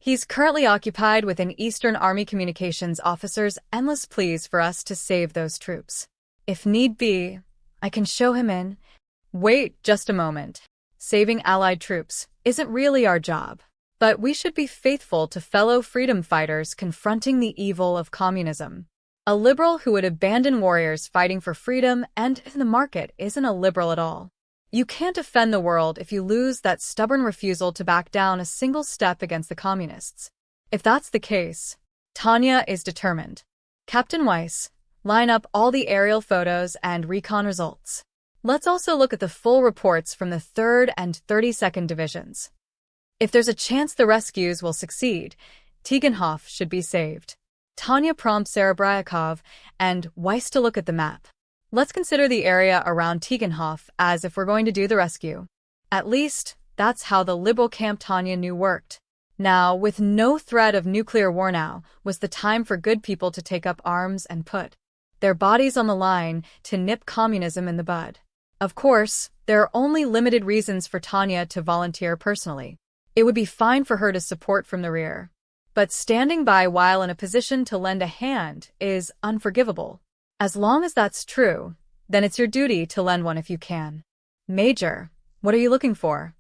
A: He's currently occupied with an Eastern Army communications officer's endless pleas for us to save those troops. If need be, I can show him in. Wait just a moment. Saving Allied troops isn't really our job. But we should be faithful to fellow freedom fighters confronting the evil of communism. A liberal who would abandon warriors fighting for freedom and in the market isn't a liberal at all. You can't defend the world if you lose that stubborn refusal to back down a single step against the communists. If that's the case, Tanya is determined. Captain Weiss, line up all the aerial photos and recon results. Let's also look at the full reports from the 3rd and 32nd Divisions. If there's a chance the rescues will succeed, TIEGENHOFF should be saved. Tanya prompts Serebryakov and Weiss to look at the map. Let's consider the area around TIEGENHOFF as if we're going to do the rescue. At least, that's how the liberal camp Tanya knew worked. Now, with no threat of nuclear war now, was the time for good people to take up arms and put their bodies on the line to nip communism in the bud. Of course, there are only limited reasons for Tanya to volunteer personally. It would be fine for her to support from the rear. But standing by while in a position to lend a hand is unforgivable. As long as that's true, then it's your duty to lend one if you can. Major, what are you looking for?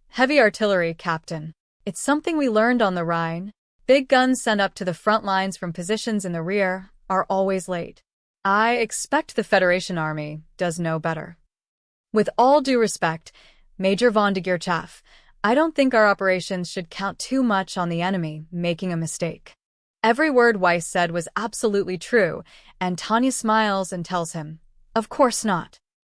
A: Heavy artillery, Captain. It's something we learned on the Rhine. Big guns sent up to the front lines from positions in the rear are always late. I expect the Federation Army does know better. With all due respect, Major von de Geerchaff, I don't think our operations should count too much on the enemy making a mistake. Every word Weiss said was absolutely true, and Tanya smiles and tells him, of course not.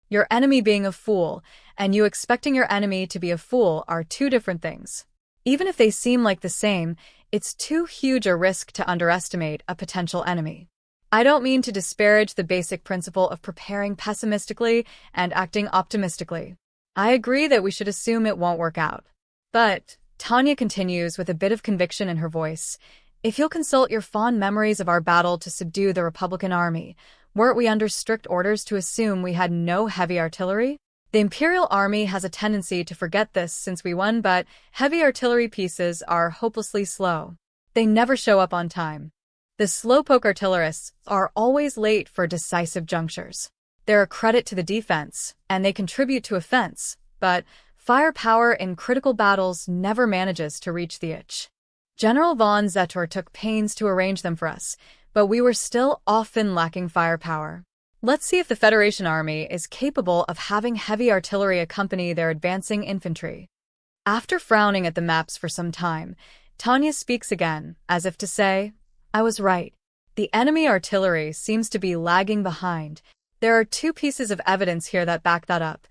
A: Your enemy being a fool, and you expecting your enemy to be a fool are two different things. Even if they seem like the same, it's too huge a risk to underestimate a potential enemy. I don't mean to disparage the basic principle of preparing pessimistically and acting optimistically. I agree that we should assume it won't work out. But, Tanya continues with a bit of conviction in her voice, if you'll consult your fond memories of our battle to subdue the Republican Army, weren't we under strict orders to assume we had no heavy artillery? The Imperial Army has a tendency to forget this since we won, but heavy artillery pieces are hopelessly slow. They never show up on time. The slowpoke artillerists are always late for decisive junctures. They're a credit to the defense, and they contribute to offense, but firepower in critical battles never manages to reach the itch. General von Zetor took pains to arrange them for us, but we were still often lacking firepower. Let's see if the Federation Army is capable of having heavy artillery accompany their advancing infantry. After frowning at the maps for some time, Tanya speaks again, as if to say, I was right. The enemy artillery seems to be lagging behind. There are two pieces of evidence here that back that up.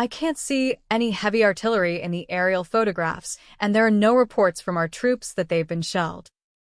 A: I can't see any heavy artillery in the aerial photographs, and there are no reports from our troops that they've been shelled.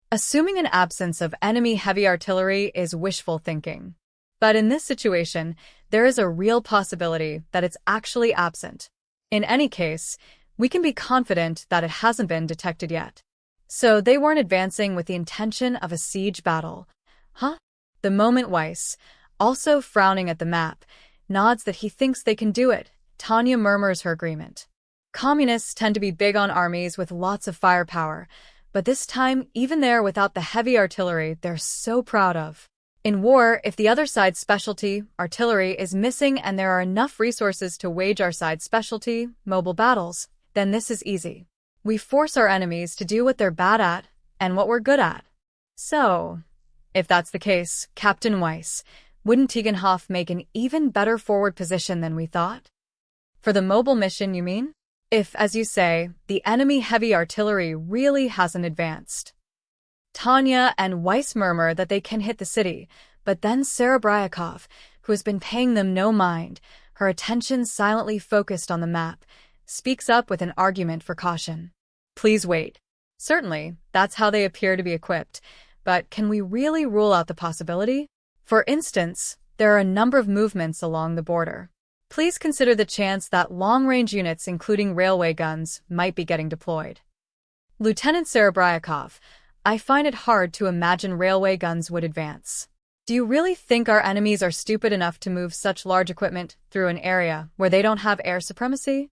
A: Assuming an absence of enemy heavy artillery is wishful thinking. But in this situation, there is a real possibility that it's actually absent. In any case, we can be confident that it hasn't been detected yet. So they weren't advancing with the intention of a siege battle. Huh? The moment Weiss, also frowning at the map, nods that he thinks they can do it, Tanya murmurs her agreement. Communists tend to be big on armies with lots of firepower, but this time, even there without the heavy artillery they're so proud of. In war, if the other side's specialty, artillery, is missing and there are enough resources to wage our side's specialty, mobile battles, then this is easy. We force our enemies to do what they're bad at and what we're good at. So, if that's the case, Captain Weiss, wouldn't TIEGENHOFF make an even better forward position than we thought? For the mobile mission, you mean? If, as you say, the enemy heavy artillery really hasn't advanced. Tanya and Weiss murmur that they can hit the city, but then Serebryakov, who has been paying them no mind, her attention silently focused on the map, speaks up with an argument for caution. Please wait. Certainly, that's how they appear to be equipped, but can we really rule out the possibility? For instance, there are a number of movements along the border. Please consider the chance that long-range units including railway guns might be getting deployed. Lieutenant Serebryakov, I find it hard to imagine railway guns would advance. Do you really think our enemies are stupid enough to move such large equipment through an area where they don't have air supremacy?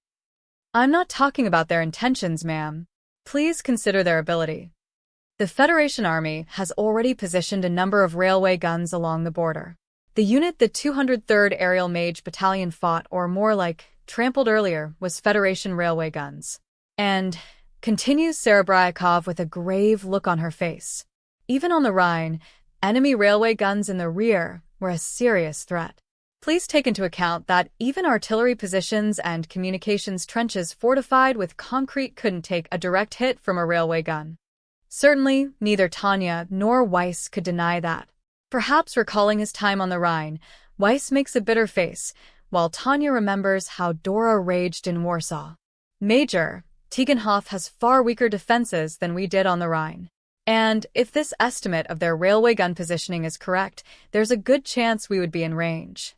A: I'm not talking about their intentions, ma'am. Please consider their ability. The Federation Army has already positioned a number of railway guns along the border. The unit the 203rd Aerial Mage Battalion fought, or more like, trampled earlier, was Federation railway guns. And, continues Serebryakov with a grave look on her face, even on the Rhine, enemy railway guns in the rear were a serious threat. Please take into account that even artillery positions and communications trenches fortified with concrete couldn't take a direct hit from a railway gun. Certainly, neither Tanya nor Weiss could deny that. Perhaps recalling his time on the Rhine, Weiss makes a bitter face, while Tanya remembers how Dora raged in Warsaw. Major, TIEGENHOFF has far weaker defenses than we did on the Rhine. And if this estimate of their railway gun positioning is correct, there's a good chance we would be in range.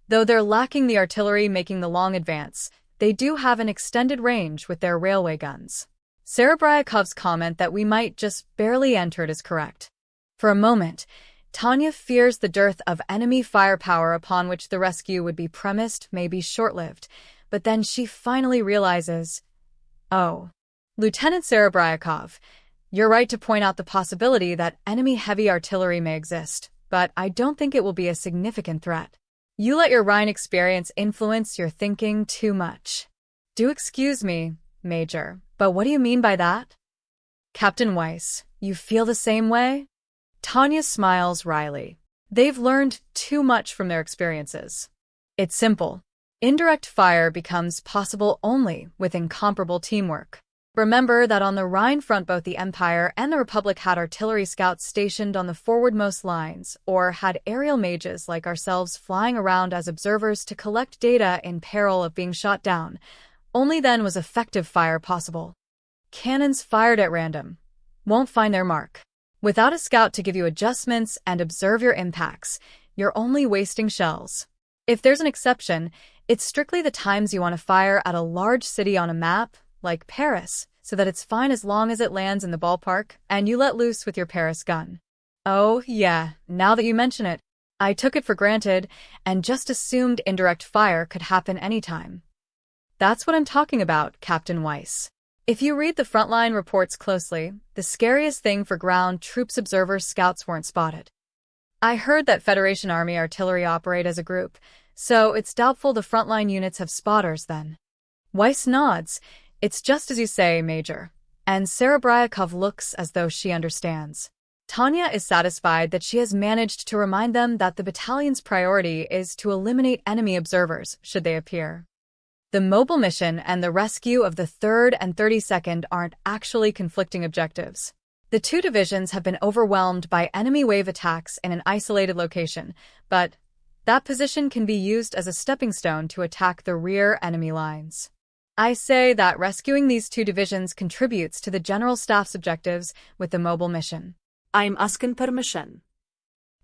A: Though they're lacking the artillery making the long advance, they do have an extended range with their railway guns. Serebryakov's comment that we might just barely enter it is correct. For a moment, Tanya fears the dearth of enemy firepower upon which the rescue would be premised may be short-lived, but then she finally realizes, oh. Lieutenant Serebryakov, you're right to point out the possibility that enemy heavy artillery may exist, but I don't think it will be a significant threat. You let your Rhine experience influence your thinking too much. Do excuse me, Major, but what do you mean by that? Captain Weiss, you feel the same way? Tanya smiles wryly. They've learned too much from their experiences. It's simple. Indirect fire becomes possible only with incomparable teamwork. Remember that on the Rhine front both the Empire and the Republic had artillery scouts stationed on the forwardmost lines, or had aerial mages like ourselves flying around as observers to collect data in peril of being shot down. Only then was effective fire possible. Cannons fired at random won't find their mark. Without a scout to give you adjustments and observe your impacts, you're only wasting shells. If there's an exception, it's strictly the times you want to fire at a large city on a map, like Paris, so that it's fine as long as it lands in the ballpark and you let loose with your Paris gun. Oh, yeah, now that you mention it, I took it for granted and just assumed indirect fire could happen anytime. That's what I'm talking about, Captain Weiss. If you read the frontline reports closely, the scariest thing for ground troops observers scouts weren't spotted. I heard that Federation Army artillery operate as a group, so it's doubtful the frontline units have spotters then. Weiss nods. It's just as you say, Major. And Serebryakov looks as though she understands. Tanya is satisfied that she has managed to remind them that the battalion's priority is to eliminate enemy observers, should they appear. The mobile mission and the rescue of the 3rd and 32nd aren't actually conflicting objectives. The two divisions have been overwhelmed by enemy wave attacks in an isolated location, but that position can be used as a stepping stone to attack the rear enemy lines. I say that rescuing these two divisions contributes to the General Staff's objectives with the mobile mission.
B: I'm asking permission.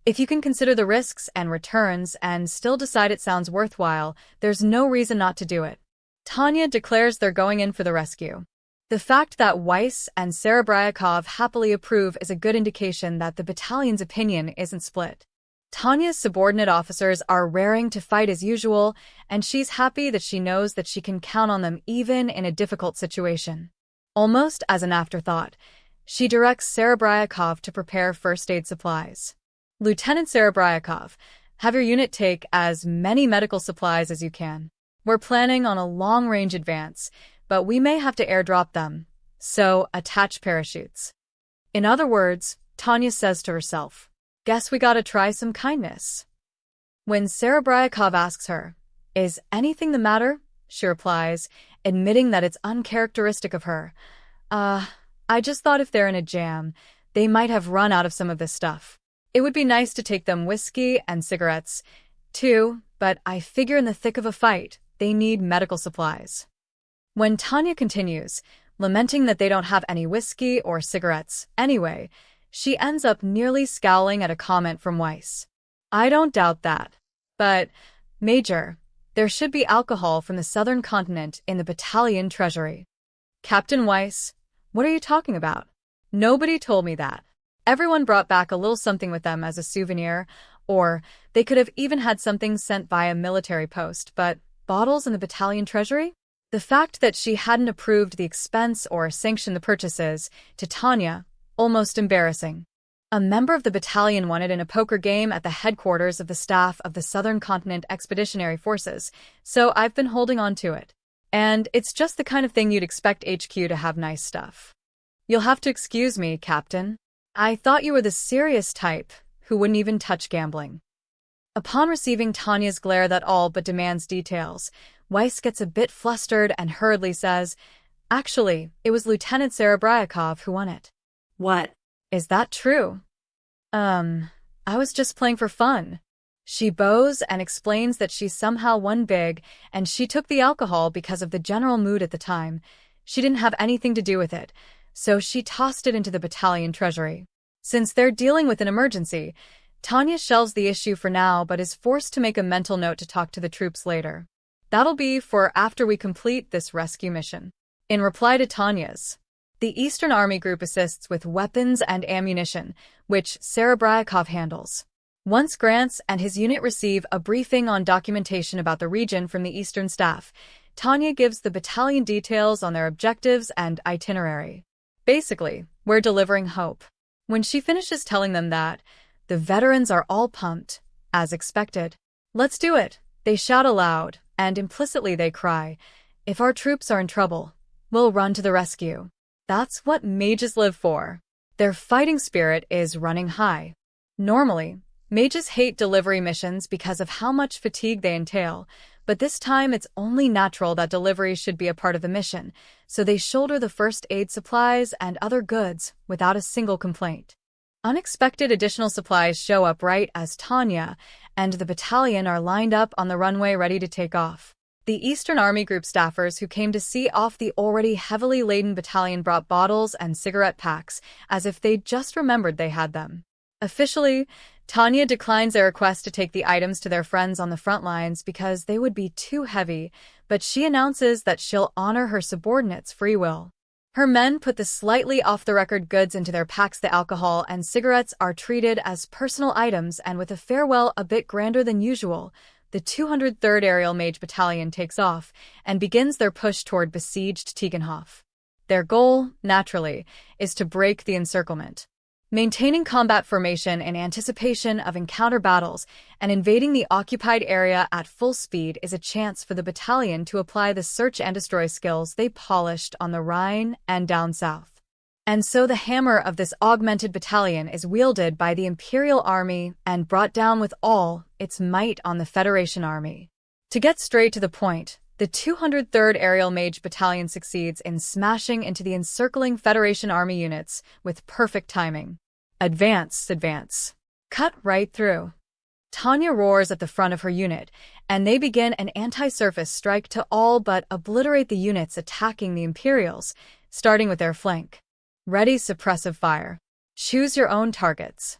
A: If you can consider the risks and returns and still decide it sounds worthwhile, there's no reason not to do it. Tanya declares they're going in for the rescue. The fact that Weiss and Serebryakov happily approve is a good indication that the battalion's opinion isn't split. Tanya's subordinate officers are raring to fight as usual, and she's happy that she knows that she can count on them even in a difficult situation. Almost as an afterthought, she directs Serebryakov to prepare first aid supplies. Lieutenant Serebryakov, have your unit take as many medical supplies as you can. We're planning on a long-range advance, but we may have to airdrop them, so attach parachutes. In other words, Tanya says to herself, guess we gotta try some kindness. When Serebryakov asks her, is anything the matter? She replies, admitting that it's uncharacteristic of her. I just thought if they're in a jam, they might have run out of some of this stuff. It would be nice to take them whiskey and cigarettes, too, but I figure in the thick of a fight, they need medical supplies. When Tanya continues, lamenting that they don't have any whiskey or cigarettes anyway, she ends up nearly scowling at a comment from Weiss. I don't doubt that. But, Major, there should be alcohol from the southern continent in the battalion treasury. Captain Weiss, what are you talking about? Nobody told me that. Everyone brought back a little something with them as a souvenir, or they could have even had something sent by a military post, but bottles in the battalion treasury? The fact that she hadn't approved the expense or sanctioned the purchases, to Tanya, almost embarrassing. A member of the battalion won it in a poker game at the headquarters of the staff of the Southern Continent Expeditionary Forces, so I've been holding on to it. And it's just the kind of thing you'd expect HQ to have nice stuff. You'll have to excuse me, Captain. I thought you were the serious type who wouldn't even touch gambling. Upon receiving Tanya's glare that all but demands details, Weiss gets a bit flustered and hurriedly says, actually, it was Lieutenant Serebryakov who won it.
B: What?
A: Is that true? I was just playing for fun. She bows and explains that she somehow won big, and she took the alcohol because of the general mood at the time. She didn't have anything to do with it, so she tossed it into the battalion treasury. Since they're dealing with an emergency, Tanya shelves the issue for now but is forced to make a mental note to talk to the troops later. That'll be for after we complete this rescue mission. In reply to Tanya's, The Eastern Army Group assists with weapons and ammunition, which Serebryakov handles. Once Grants and his unit receive a briefing on documentation about the region from the Eastern Staff, Tanya gives the battalion details on their objectives and itinerary. Basically, we're delivering hope. When she finishes telling them that, the veterans are all pumped, as expected. "Let's do it," they shout aloud, and implicitly they cry, "If our troops are in trouble, we'll run to the rescue." That's what mages live for. Their fighting spirit is running high. Normally, mages hate delivery missions because of how much fatigue they entail, but this time it's only natural that delivery should be a part of the mission, so they shoulder the first aid supplies and other goods without a single complaint. Unexpected additional supplies show up right as Tanya and the battalion are lined up on the runway ready to take off. The Eastern Army Group staffers who came to see off the already heavily laden battalion brought bottles and cigarette packs as if they'd just remembered they had them. Officially, Tanya declines their request to take the items to their friends on the front lines because they would be too heavy, but she announces that she'll honor her subordinates' free will. Her men put the slightly off-the-record goods into their packs. The alcohol and cigarettes are treated as personal items, and with a farewell a bit grander than usual, the 203rd Aerial Mage Battalion takes off and begins their push toward besieged TIEGENHOFF. Their goal, naturally, is to break the encirclement. Maintaining combat formation in anticipation of encounter battles and invading the occupied area at full speed is a chance for the battalion to apply the search and destroy skills they polished on the Rhine and down south. And so the hammer of this augmented battalion is wielded by the Imperial Army and brought down with all its might on the Federation Army. To get straight to the point, the 203rd Aerial Mage Battalion succeeds in smashing into the encircling Federation Army units with perfect timing. Advance, advance. Cut right through. Tanya roars at the front of her unit, and they begin an anti-surface strike to all but obliterate the units attacking the Imperials, starting with their flank. Ready suppressive fire. Choose your own targets.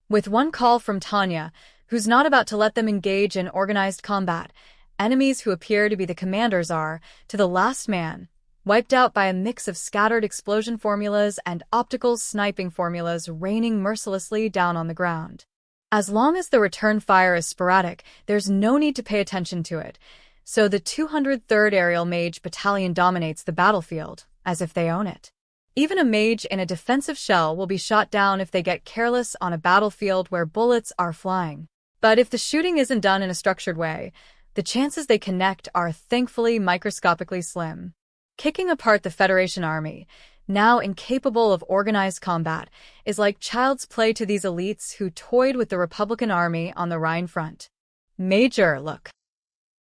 A: With one call from Tanya, who's not about to let them engage in organized combat, enemies who appear to be the commanders are, to the last man, wiped out by a mix of scattered explosion formulas and optical sniping formulas raining mercilessly down on the ground. As long as the return fire is sporadic, there's no need to pay attention to it, so the 203rd Aerial Mage Battalion dominates the battlefield, as if they own it. Even a mage in a defensive shell will be shot down if they get careless on a battlefield where bullets are flying. But if the shooting isn't done in a structured way, the chances they connect are thankfully microscopically slim. Kicking apart the Federation Army, now incapable of organized combat, is like child's play to these elites who toyed with the Republican Army on the Rhine front. Major, look.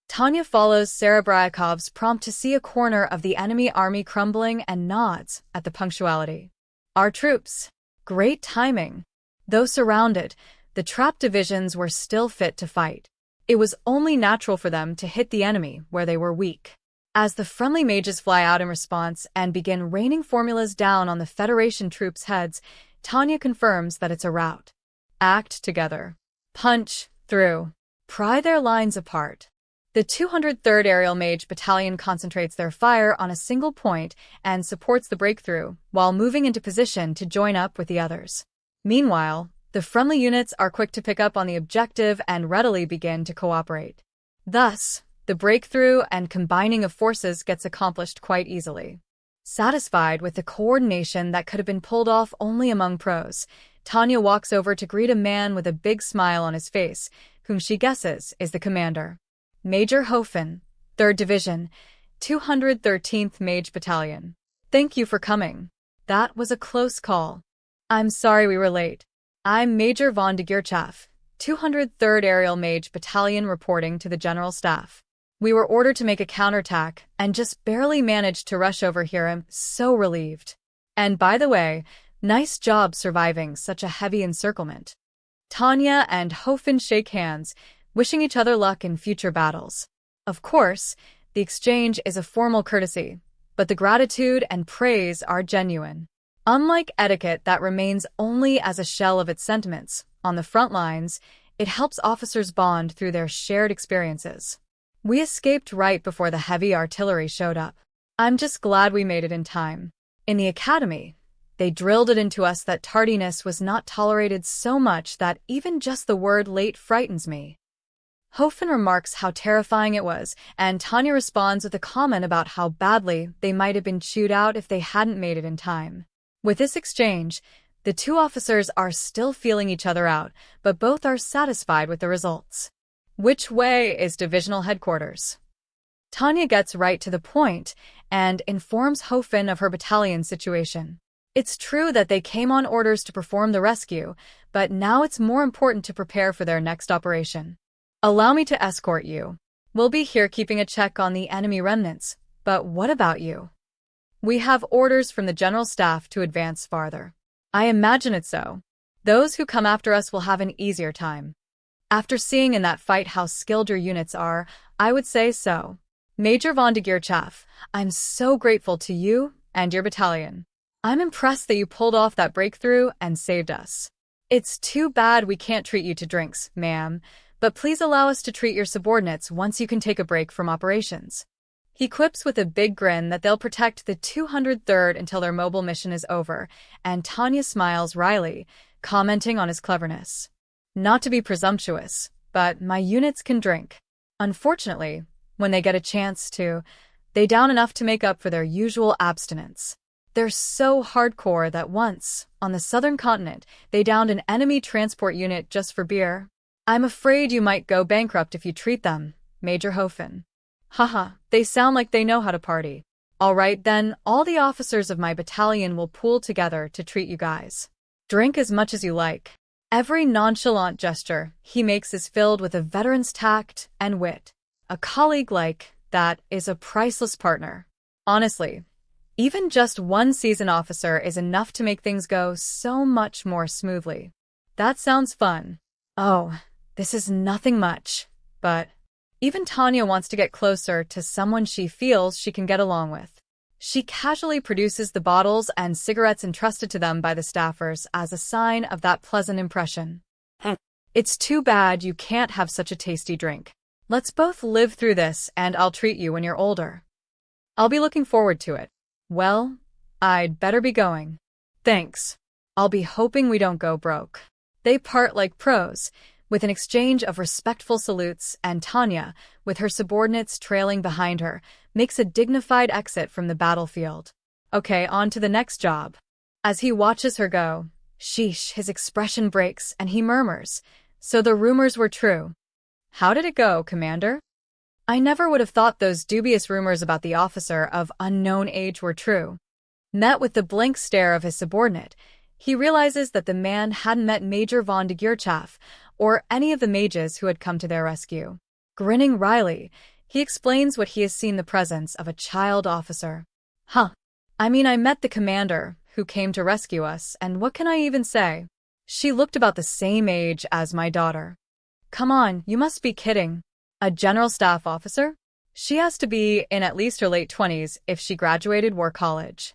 A: Tanya follows Serebryakov's prompt to see a corner of the enemy army crumbling and nods at the punctuality. Our troops. Great timing. Though surrounded, the trapped divisions were still fit to fight. It was only natural for them to hit the enemy where they were weak. As the friendly mages fly out in response and begin raining formulas down on the Federation troops' heads, Tanya confirms that it's a rout. Act together. Punch through. Pry their lines apart. The 203rd Aerial Mage Battalion concentrates their fire on a single point and supports the breakthrough, while moving into position to join up with the others. Meanwhile, the friendly units are quick to pick up on the objective and readily begin to cooperate. Thus, the breakthrough and combining of forces gets accomplished quite easily. Satisfied with the coordination that could have been pulled off only among pros, Tanya walks over to greet a man with a big smile on his face, whom she guesses is the commander. Major Hoffen, 3rd Division, 213th Mage Battalion. Thank you for coming. That was a close call. I'm sorry we were late. I'm Major von de Gierchaff, 203rd Aerial Mage Battalion reporting to the General Staff. We were ordered to make a counterattack and just barely managed to rush over here. I'm so relieved. And by the way, nice job surviving such a heavy encirclement. Tanya and Hoffen shake hands, wishing each other luck in future battles. Of course, the exchange is a formal courtesy, but the gratitude and praise are genuine. Unlike etiquette that remains only as a shell of its sentiments, on the front lines, it helps officers bond through their shared experiences. We escaped right before the heavy artillery showed up. I'm just glad we made it in time. In the academy, they drilled it into us that tardiness was not tolerated so much that even just the word late frightens me. Hofen remarks how terrifying it was, and Tanya responds with a comment about how badly they might have been chewed out if they hadn't made it in time. With this exchange, the two officers are still feeling each other out, but both are satisfied with the results. Which way is divisional headquarters? Tanya gets right to the point and informs Hofen of her battalion's situation. It's true that they came on orders to perform the rescue, but now it's more important to prepare for their next operation. Allow me to escort you. We'll be here keeping a check on the enemy remnants, but what about you? We have orders from the General Staff to advance farther. I imagine it so. Those who come after us will have an easier time. After seeing in that fight how skilled your units are, I would say so. Major von de Geerchaff, I'm so grateful to you and your battalion. I'm impressed that you pulled off that breakthrough and saved us. It's too bad we can't treat you to drinks, ma'am, but please allow us to treat your subordinates once you can take a break from operations. He quips with a big grin that they'll protect the 203rd until their mobile mission is over, and Tanya smiles wryly, commenting on his cleverness. Not to be presumptuous, but my units can drink. Unfortunately, when they get a chance to, they down enough to make up for their usual abstinence. They're so hardcore that once, on the southern continent, they downed an enemy transport unit just for beer. I'm afraid you might go bankrupt if you treat them, Major Hofen. Haha, they sound like they know how to party. All right then, all the officers of my battalion will pool together to treat you guys. Drink as much as you like. Every nonchalant gesture he makes is filled with a veteran's tact and wit. A colleague like that is a priceless partner. Honestly, even just one seasoned officer is enough to make things go so much more smoothly. That sounds fun. Oh, this is nothing much, but even Tanya wants to get closer to someone she feels she can get along with. She casually produces the bottles and cigarettes entrusted to them by the staffers as a sign of that pleasant impression. It's too bad you can't have such a tasty drink. Let's both live through this and I'll treat you when you're older. I'll be looking forward to it. Well, I'd better be going. Thanks. I'll be hoping we don't go broke. They part like pros, with an exchange of respectful salutes, and Tanya, with her subordinates trailing behind her, makes a dignified exit from the battlefield. Okay, on to the next job. As he watches her go, sheesh, his expression breaks and he murmurs, so the rumors were true. How did it go, Commander? I never would have thought those dubious rumors about the officer of unknown age were true. Met with the blank stare of his subordinate, he realizes that the man hadn't met Major von de Geerchaff or any of the mages who had come to their rescue. Grinning wryly, he explains what he has seen the presence of a child officer. I met the commander who came to rescue us, and what can I even say? She looked about the same age as my daughter. Come on, you must be kidding. A general staff officer? She has to be in at least her late 20s if she graduated war college.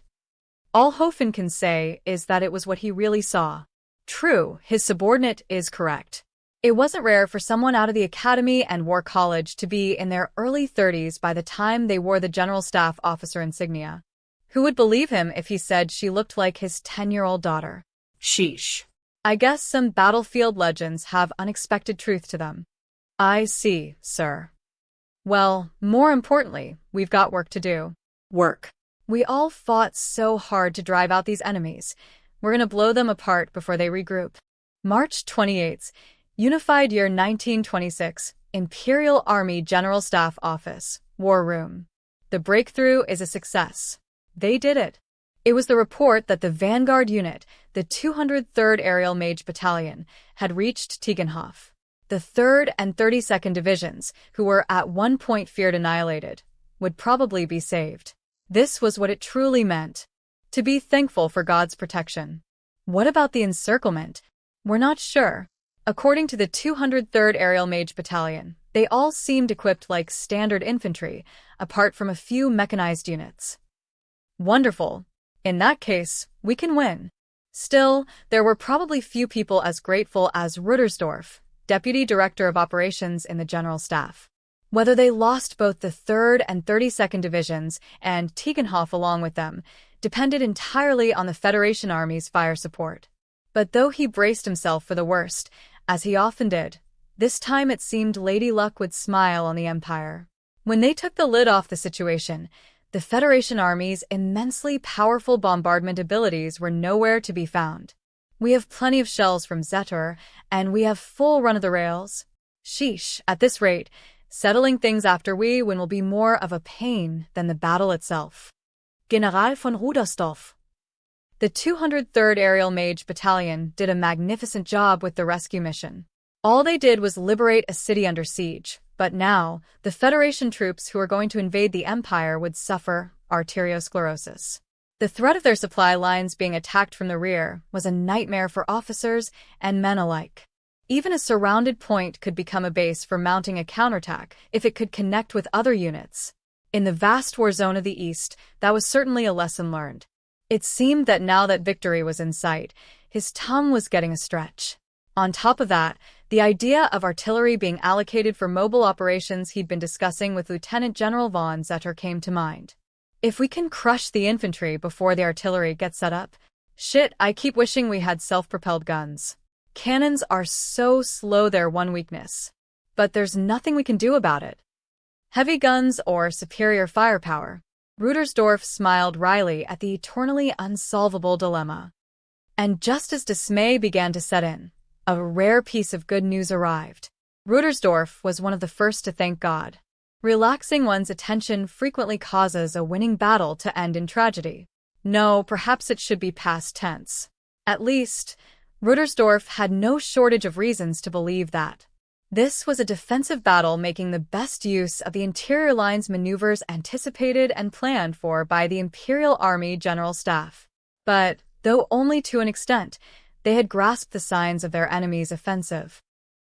A: All Hofen can say is that it was what he really saw. True, his subordinate is correct. It wasn't rare for someone out of the academy and war college to be in their early 30s by the time they wore the general staff officer insignia. Who would believe him if he said she looked like his 10-year-old daughter? Sheesh. I guess some battlefield legends have unexpected truth to them. I see, sir. Well, more importantly, we've got work to do. Work. We all fought so hard to drive out these enemies. We're gonna blow them apart before they regroup. March 28th, Unified Year 1926, Imperial Army General Staff Office, War Room. The breakthrough is a success. They did it. It was the report that the Vanguard unit, the 203rd Aerial Mage Battalion, had reached TIEGENHOFF. The 3rd and 32nd Divisions, who were at one point feared annihilated, would probably be saved. This was what it truly meant. To be thankful for God's protection. What about the encirclement? We're not sure. According to the 203rd Aerial Mage Battalion, they all seemed equipped like standard infantry, apart from a few mechanized units. Wonderful. In that case, we can win. Still, there were probably few people as grateful as Ruttersdorf, Deputy Director of Operations in the General Staff. Whether they lost both the 3rd and 32nd Divisions and TIEGENHOFF along with them, depended entirely on the Federation Army's fire support. But though he braced himself for the worst, as he often did, this time it seemed Lady Luck would smile on the Empire. When they took the lid off the situation, the Federation Army's immensely powerful bombardment abilities were nowhere to be found. We have plenty of shells from Zetor, and we have full run of the rails. Sheesh, at this rate, settling things after we win will be more of a pain than the battle itself.
B: General von Rudersdorf.
A: The 203rd Aerial Mage Battalion did a magnificent job with the rescue mission. All they did was liberate a city under siege, but now, the Federation troops who were going to invade the Empire would suffer arteriosclerosis. The threat of their supply lines being attacked from the rear was a nightmare for officers and men alike. Even a surrounded point could become a base for mounting a counterattack if it could connect with other units. In the vast war zone of the East, that was certainly a lesson learned. It seemed that now that victory was in sight, his tongue was getting a stretch. On top of that, the idea of artillery being allocated for mobile operations he'd been discussing with Lieutenant General von Zetor came to mind. If we can crush the infantry before the artillery gets set up, shit, I keep wishing we had self-propelled guns. Cannons are so slow, they're one weakness. But there's nothing we can do about it. Heavy guns or superior firepower. Rudersdorf smiled wryly at the eternally unsolvable dilemma. And just as dismay began to set in, a rare piece of good news arrived. Rudersdorf was one of the first to thank God. Relaxing one's attention frequently causes a winning battle to end in tragedy. No, perhaps it should be past tense. At least, Rudersdorf had no shortage of reasons to believe that. This was a defensive battle making the best use of the interior line's maneuvers anticipated and planned for by the Imperial Army General Staff. But, though only to an extent, they had grasped the signs of their enemy's offensive.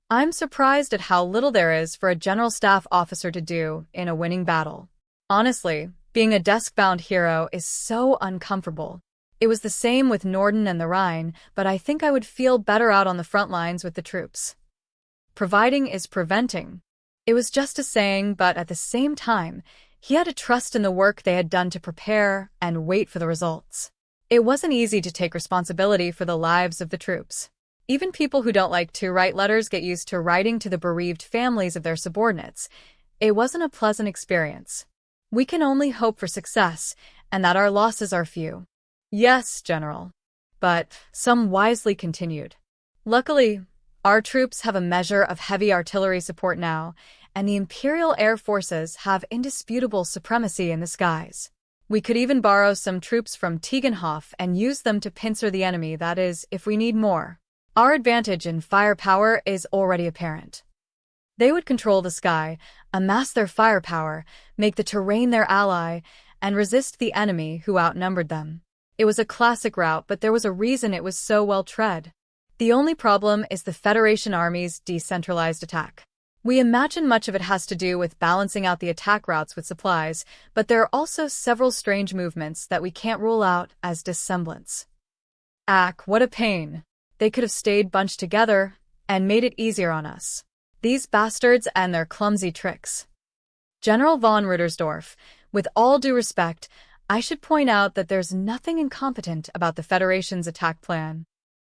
A: I'm surprised at how little there is for a General Staff officer to do in a winning battle. Honestly, being a desk-bound hero is so uncomfortable. It was the same with Norden and the Rhine, but I think I would feel better out on the front lines with the troops. Providing is preventing. It was just a saying, but at the same time, he had a trust in the work they had done to prepare and wait for the results. It wasn't easy to take responsibility for the lives of the troops. Even people who don't like to write letters get used to writing to the bereaved families of their subordinates. It wasn't a pleasant experience. We can only hope for success, and that our losses are few. Yes, General. But some wisely continued. Luckily, our troops have a measure of heavy artillery support now, and the Imperial Air Forces have indisputable supremacy in the skies. We could even borrow some troops from TIEGENHOFF and use them to pincer the enemy, that is, if we need more. Our advantage in firepower is already apparent. They would control the sky, amass their firepower, make the terrain their ally, and resist the enemy who outnumbered them. It was a classic route, but there was a reason it was so well tread. The only problem is the Federation Army's decentralized attack. We imagine much of it has to do with balancing out the attack routes with supplies, but there are also several strange movements that we can't rule out as dissemblance. Ack, what a pain. They could have stayed bunched together and made it easier on us. These bastards and their clumsy tricks. General von Rudersdorf, with all due respect, I should point out that there's nothing incompetent about the Federation's attack plan.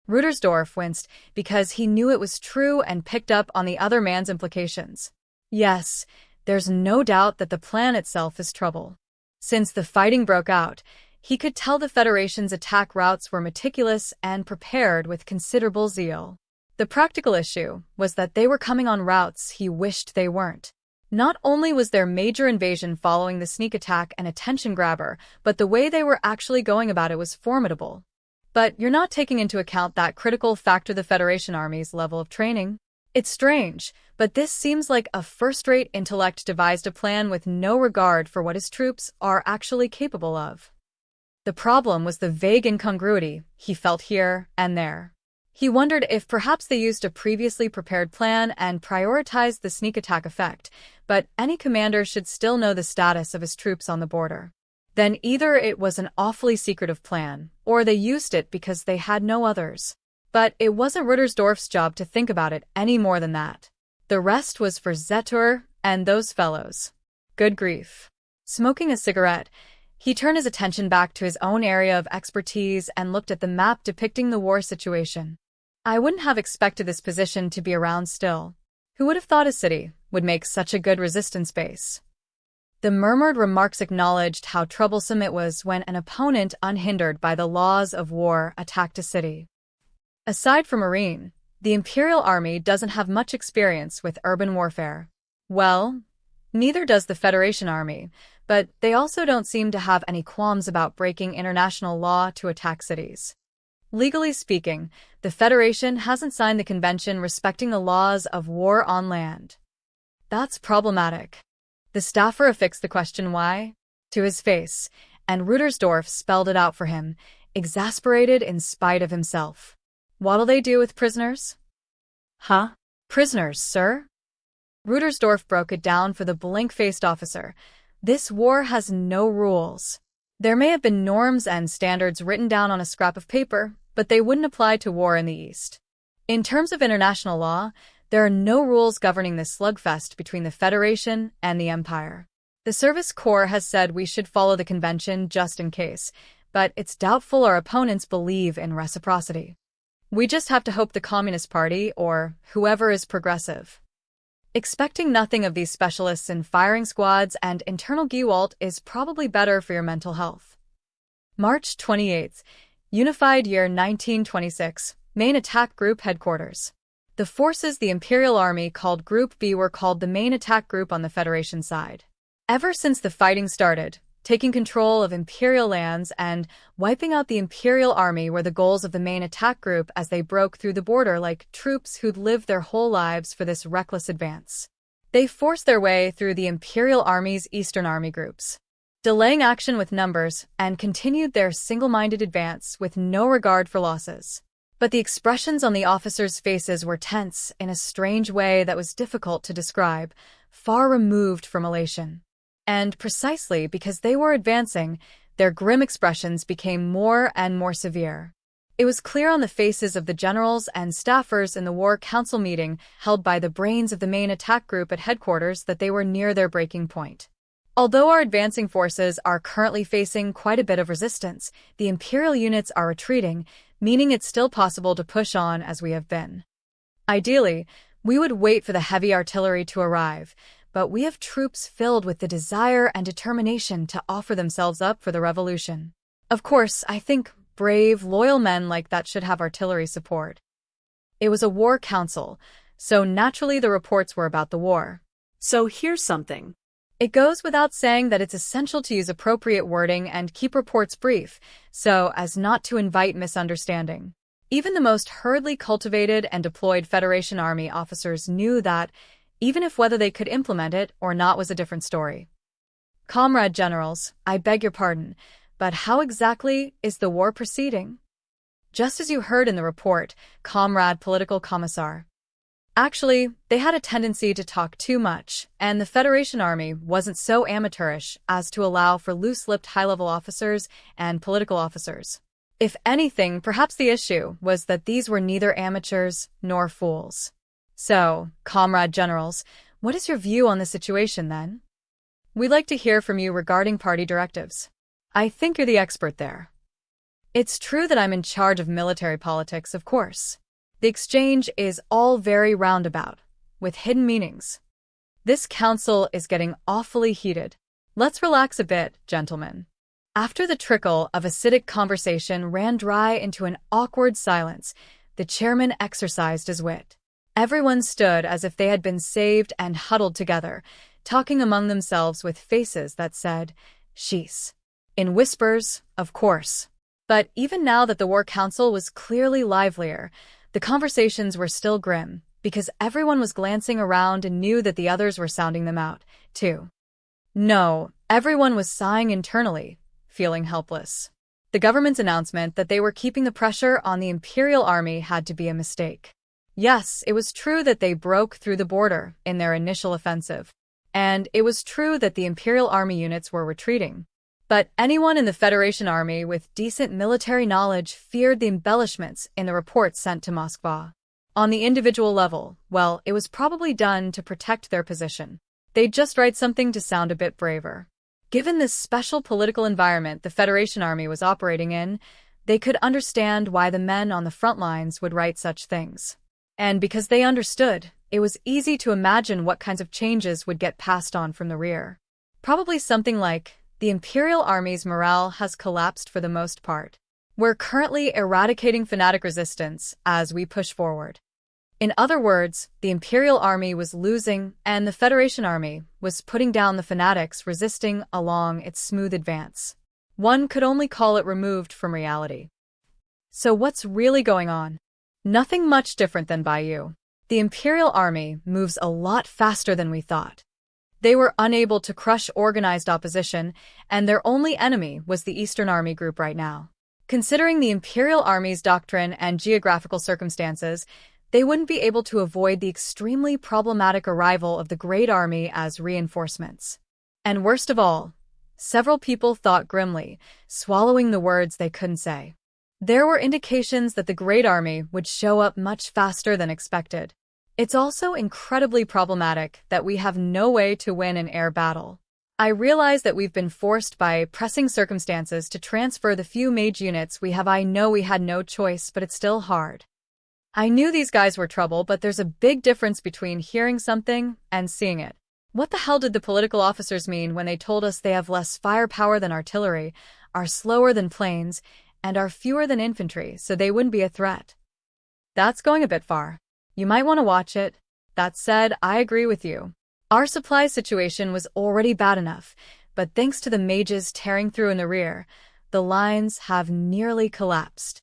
A: Rudersdorf winced because he knew it was true and picked up on the other man's implications. Yes, there's no doubt that the plan itself is trouble. Since the fighting broke out, he could tell the Federation's attack routes were meticulous and prepared with considerable zeal. The practical issue was that they were coming on routes he wished they weren't. Not only was their major invasion following the sneak attack an attention grabber, but the way they were actually going about it was formidable. But you're not taking into account that critical factor, the Federation Army's level of training. It's strange, but this seems like a first-rate intellect devised a plan with no regard for what his troops are actually capable of. The problem was the vague incongruity he felt here and there. He wondered if perhaps they used a previously prepared plan and prioritized the sneak attack effect, but any commander should still know the status of his troops on the border. Then either it was an awfully secretive plan, or they used it because they had no others. But it wasn't Rudersdorf's job to think about it any more than that. The rest was for Zetor and those fellows. Good grief. Smoking a cigarette, He turned his attention back to his own area of expertise and looked at the map depicting the war situation. I wouldn't have expected this position to be around still. Who would have thought a city would make such a good resistance base? The murmured remarks acknowledged how troublesome it was when an opponent unhindered by the laws of war attacked a city. Aside from Marine, the Imperial Army doesn't have much experience with urban warfare. Well, neither does the Federation Army, but they also don't seem to have any qualms about breaking international law to attack cities. Legally speaking, the Federation hasn't signed the convention respecting the laws of war on land. That's problematic. The staffer affixed the question why to his face, and Rudersdorf spelled it out for him, exasperated in spite of himself. What'll they do with prisoners?
B: Huh?
A: Prisoners, sir? Rudersdorf broke it down for the blank-faced officer. This war has no rules. There may have been norms and standards written down on a scrap of paper, but they wouldn't apply to war in the East. In terms of international law, there are no rules governing this slugfest between the Federation and the Empire. The Service Corps has said we should follow the convention just in case, but it's doubtful our opponents believe in reciprocity. We just have to hope the Communist Party, or whoever is progressive. Expecting nothing of these specialists in firing squads and internal Gewalt is probably better for your mental health. March 28th, Unified Year 1926, Main Attack Group Headquarters. The forces the Imperial Army called Group B were called the Main Attack Group on the Federation side. Ever since the fighting started, taking control of Imperial lands and wiping out the Imperial Army were the goals of the Main Attack Group as they broke through the border like troops who'd lived their whole lives for this reckless advance. They forced their way through the Imperial Army's Eastern Army groups, delaying action with numbers, and continued their single-minded advance with no regard for losses. But the expressions on the officers' faces were tense in a strange way that was difficult to describe, far removed from elation. And precisely because they were advancing, their grim expressions became more and more severe. It was clear on the faces of the generals and staffers in the War Council meeting held by the brains of the Main Attack Group at headquarters that they were near their breaking point. Although our advancing forces are currently facing quite a bit of resistance, the Imperial units are retreating, meaning it's still possible to push on as we have been. Ideally, we would wait for the heavy artillery to arrive, but we have troops filled with the desire and determination to offer themselves up for the revolution. Of course, I think brave, loyal men like that should have artillery support. It was a war council, so naturally the reports were about the war.
B: So here's something.
A: It goes without saying that it's essential to use appropriate wording and keep reports brief, so as not to invite misunderstanding. Even the most hurriedly cultivated and deployed Federation Army officers knew that, even if whether they could implement it or not was a different story. Comrade generals, I beg your pardon, but how exactly is the war proceeding? Just as you heard in the report, Comrade Political Commissar. Actually, they had a tendency to talk too much, and the Federation Army wasn't so amateurish as to allow for loose-lipped high-level officers and political officers. If anything, perhaps the issue was that these were neither amateurs nor fools. So, comrade generals, what is your view on the situation then? We'd like to hear from you regarding party directives. I think you're the expert there. It's true that I'm in charge of military politics, of course. The exchange is all very roundabout, with hidden meanings. This council is getting awfully heated. Let's relax a bit, gentlemen. After the trickle of acidic conversation ran dry into an awkward silence, the chairman exercised his wit. Everyone stood as if they had been saved and huddled together, talking among themselves with faces that said, "Sheesh." In whispers, of course. But even now that the War Council was clearly livelier, the conversations were still grim, because everyone was glancing around and knew that the others were sounding them out, too. No, everyone was sighing internally, feeling helpless. The government's announcement that they were keeping the pressure on the Imperial Army had to be a mistake. Yes, it was true that they broke through the border in their initial offensive, and it was true that the Imperial Army units were retreating. But anyone in the Federation Army with decent military knowledge feared the embellishments in the reports sent to Moscow. On the individual level, well, it was probably done to protect their position. They'd just write something to sound a bit braver. Given this special political environment the Federation Army was operating in, they could understand why the men on the front lines would write such things. And because they understood, it was easy to imagine what kinds of changes would get passed on from the rear. Probably something like, the Imperial Army's morale has collapsed for the most part. We're currently eradicating fanatic resistance as we push forward. In other words, the Imperial Army was losing, and the Federation Army was putting down the fanatics resisting along its smooth advance. One could only call it removed from reality. So what's really going on? Nothing much different than Bayou. The Imperial Army moves a lot faster than we thought. They were unable to crush organized opposition, and their only enemy was the Eastern Army group right now. Considering the Imperial Army's doctrine and geographical circumstances, they wouldn't be able to avoid the extremely problematic arrival of the Great Army as reinforcements. And worst of all, several people thought grimly, swallowing the words they couldn't say. There were indications that the Great Army would show up much faster than expected. It's also incredibly problematic that we have no way to win an air battle. I realize that we've been forced by pressing circumstances to transfer the few mage units we have. I know we had no choice, but it's still hard. I knew these guys were trouble, but there's a big difference between hearing something and seeing it. What the hell did the political officers mean when they told us they have less firepower than artillery, are slower than planes, and are fewer than infantry, so they wouldn't be a threat? That's going a bit far. You might want to watch it. That said, I agree with you. Our supply situation was already bad enough, but thanks to the mages tearing through in the rear, the lines have nearly collapsed.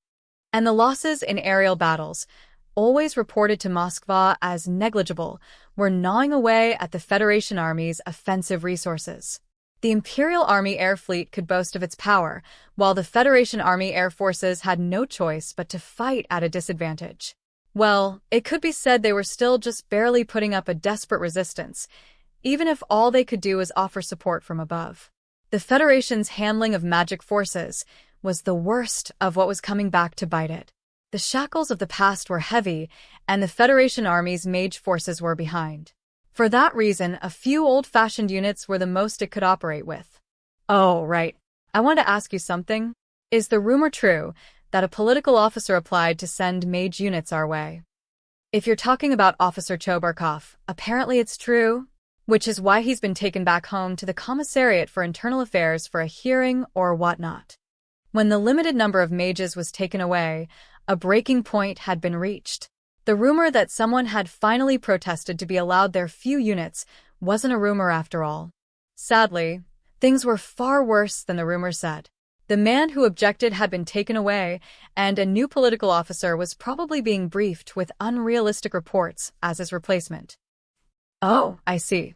A: And the losses in aerial battles, always reported to Moskva as negligible, were gnawing away at the Federation Army's offensive resources. The Imperial Army Air Fleet could boast of its power, while the Federation Army Air Forces had no choice but to fight at a disadvantage. Well, it could be said they were still just barely putting up a desperate resistance, even if all they could do was offer support from above. The Federation's handling of magic forces was the worst of what was coming back to bite it. The shackles of the past were heavy, and the Federation Army's mage forces were behind. For that reason, a few old-fashioned units were the most it could operate with. Oh, right. I want to ask you something. Is the rumor true that a political officer applied to send mage units our way? If you're talking about Officer Chobarkov, apparently it's true, which is why he's been taken back home to the Commissariat for Internal Affairs for a hearing or whatnot. When the limited number of mages was taken away, a breaking point had been reached. The rumor that someone had finally protested to be allowed their few units wasn't a rumor after all. Sadly, things were far worse than the rumor said. The man who objected had been taken away, and a new political officer was probably being briefed with unrealistic reports as his replacement. Oh, I see.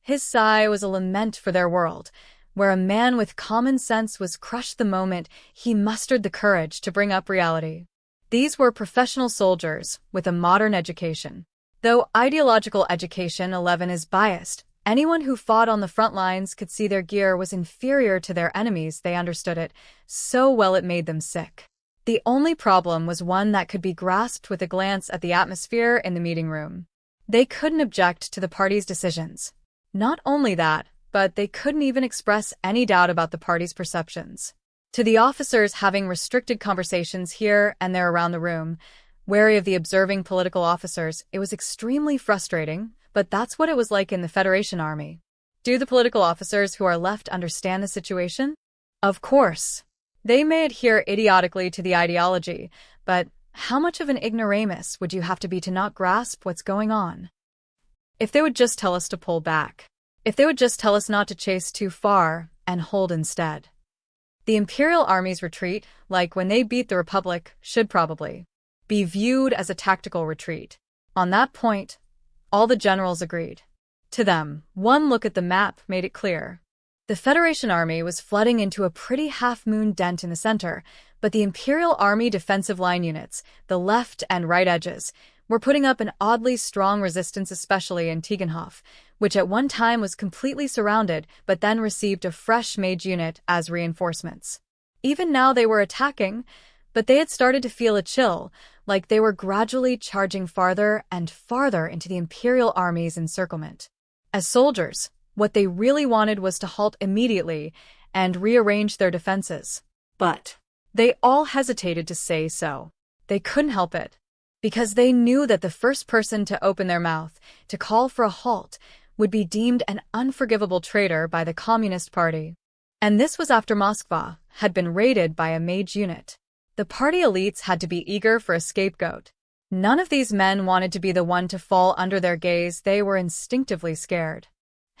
A: His sigh was a lament for their world, where a man with common sense was crushed the moment he mustered the courage to bring up reality. These were professional soldiers with a modern education. Though ideological education 11 is biased, anyone who fought on the front lines could see their gear was inferior to their enemies. They understood it so well it made them sick. The only problem was one that could be grasped with a glance at the atmosphere in the meeting room. They couldn't object to the party's decisions. Not only that, but they couldn't even express any doubt about the party's perceptions. To the officers having restricted conversations here and there around the room, wary of the observing political officers, it was extremely frustrating, but that's what it was like in the Federation Army. Do the political officers who are left understand the situation? Of course. They may adhere idiotically to the ideology, but how much of an ignoramus would you have to be to not grasp what's going on? If they would just tell us to pull back. If they would just tell us not to chase too far and hold instead. The Imperial Army's retreat, like when they beat the Republic, should probably be viewed as a tactical retreat. On that point, all the generals agreed. To them, one look at the map made it clear. The Federation Army was flooding into a pretty half-moon dent in the center, but the Imperial Army defensive line units, the left and right edges, were putting up an oddly strong resistance, especially in TIEGENHOFF, which at one time was completely surrounded but then received a fresh mage unit as reinforcements. Even now they were attacking, but they had started to feel a chill, like they were gradually charging farther and farther into the Imperial Army's encirclement. As soldiers, What they really wanted was to halt immediately and rearrange their defenses.
B: But
A: They all hesitated to say so. They couldn't help it. Because they knew that the first person to open their mouth, to call for a halt, would be deemed an unforgivable traitor by the Communist Party. And this was after Moskva had been raided by a mage unit. The party elites had to be eager for a scapegoat. None of these men wanted to be the one to fall under their gaze. They were instinctively scared.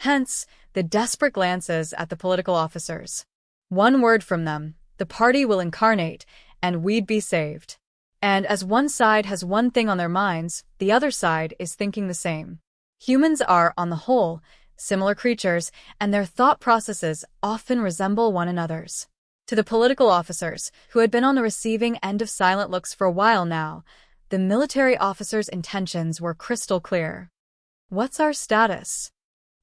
A: Hence, the desperate glances at the political officers. One word from them, the party will incarnate, and we'd be saved. And as one side has one thing on their minds, the other side is thinking the same. Humans are, on the whole, similar creatures, and their thought processes often resemble one another's. To the political officers, who had been on the receiving end of silent looks for a while now, the military officers' intentions were crystal clear. What's our status?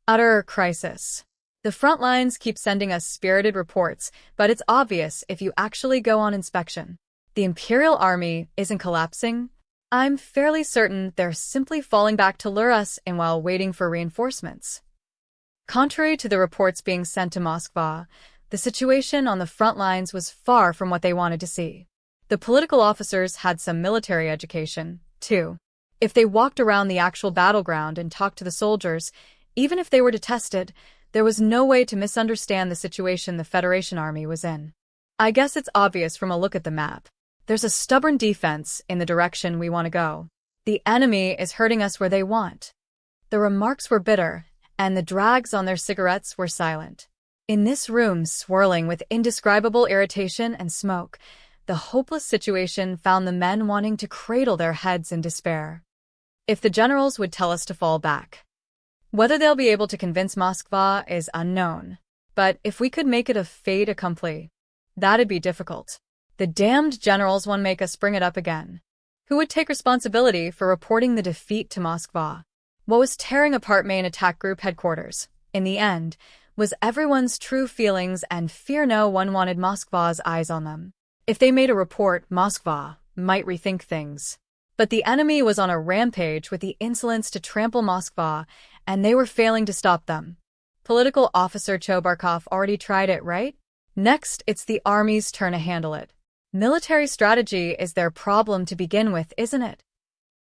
A: Utter crisis. The front lines keep sending us spirited reports, but it's obvious if you actually go on inspection. The Imperial Army isn't collapsing. I'm fairly certain they're simply falling back to lure us in while waiting for reinforcements. Contrary to the reports being sent to Moskva, the situation on the front lines was far from what they wanted to see. The political officers had some military education, too. If they walked around the actual battleground and talked to the soldiers, even if they were detested, there was no way to misunderstand the situation the Federation Army was in. I guess it's obvious from a look at the map. There's a stubborn defense in the direction we want to go. The enemy is hurting us where they want. The remarks were bitter, and the drags on their cigarettes were silent. In this room, swirling with indescribable irritation and smoke, the hopeless situation found the men wanting to cradle their heads in despair. If the generals would tell us to fall back. Whether they'll be able to convince Moskva is unknown. But if we could make it a fait accompli, that'd be difficult. The damned generals won't make us bring it up again. Who would take responsibility for reporting the defeat to Moskva? What was tearing apart main attack group headquarters, in the end, was everyone's true feelings and fear. No one wanted Moskva's eyes on them. If they made a report, Moskva might rethink things. But the enemy was on a rampage with the insolence to trample Moskva, and they were failing to stop them. Political officer Chobarkov already tried it, right? Next, it's the army's turn to handle it. Military strategy is their problem to begin with, isn't it?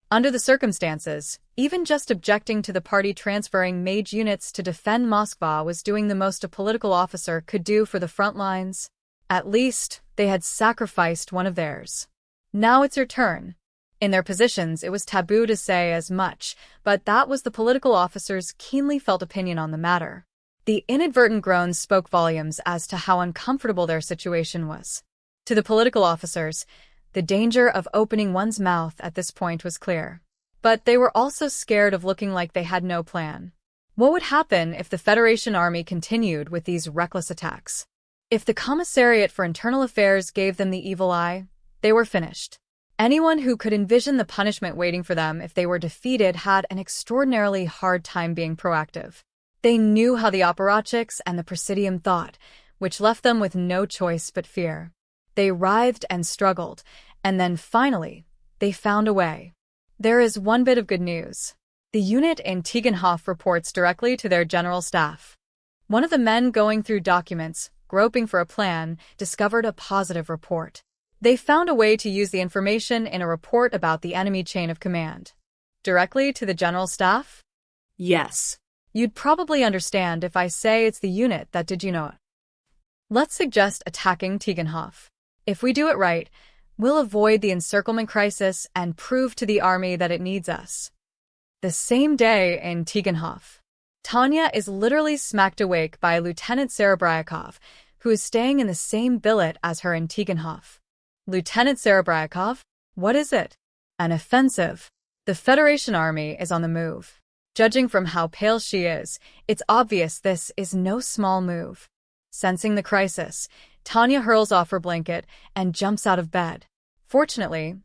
A: Under the circumstances, even just objecting to the party transferring mage units to defend Moskva was doing the most a political officer could do for the front lines. At least, they had sacrificed one of theirs. Now it's your turn. In their positions, it was taboo to say as much, but that was the political officer's keenly felt opinion on the matter. The inadvertent groans spoke volumes as to how uncomfortable their situation was. To the political officers, the danger of opening one's mouth at this point was clear. But they were also scared of looking like they had no plan. What would happen if the Federation Army continued with these reckless attacks? If the Commissariat for Internal Affairs gave them the evil eye, they were finished. Anyone who could envision the punishment waiting for them if they were defeated had an extraordinarily hard time being proactive. They knew how the apparatchiks and the Presidium thought, which left them with no choice but fear. They writhed and struggled, and then finally, they found a way. There is one bit of good news. The unit in TIEGENHOFF reports directly to their general staff. One of the men going through documents, groping for a plan, discovered a positive report. They found a way to use the information in a report about the enemy chain of command. Directly to the general staff?
B: yes.
A: You'd probably understand if I say it's the unit that did you know it. Let's suggest attacking TIEGENHOFF. If we do it right, we'll avoid the encirclement crisis and prove to the army that it needs us. The same day in TIEGENHOFF, Tanya is literally smacked awake by Lieutenant Serebryakov, who is staying in the same billet as her in TIEGENHOFF. Lieutenant Serebryakov, what is it? An offensive. The Federation Army is on the move. Judging from how pale she is, it's obvious this is no small move. Sensing the crisis, Tanya hurls off her blanket and jumps out of bed. Fortunately,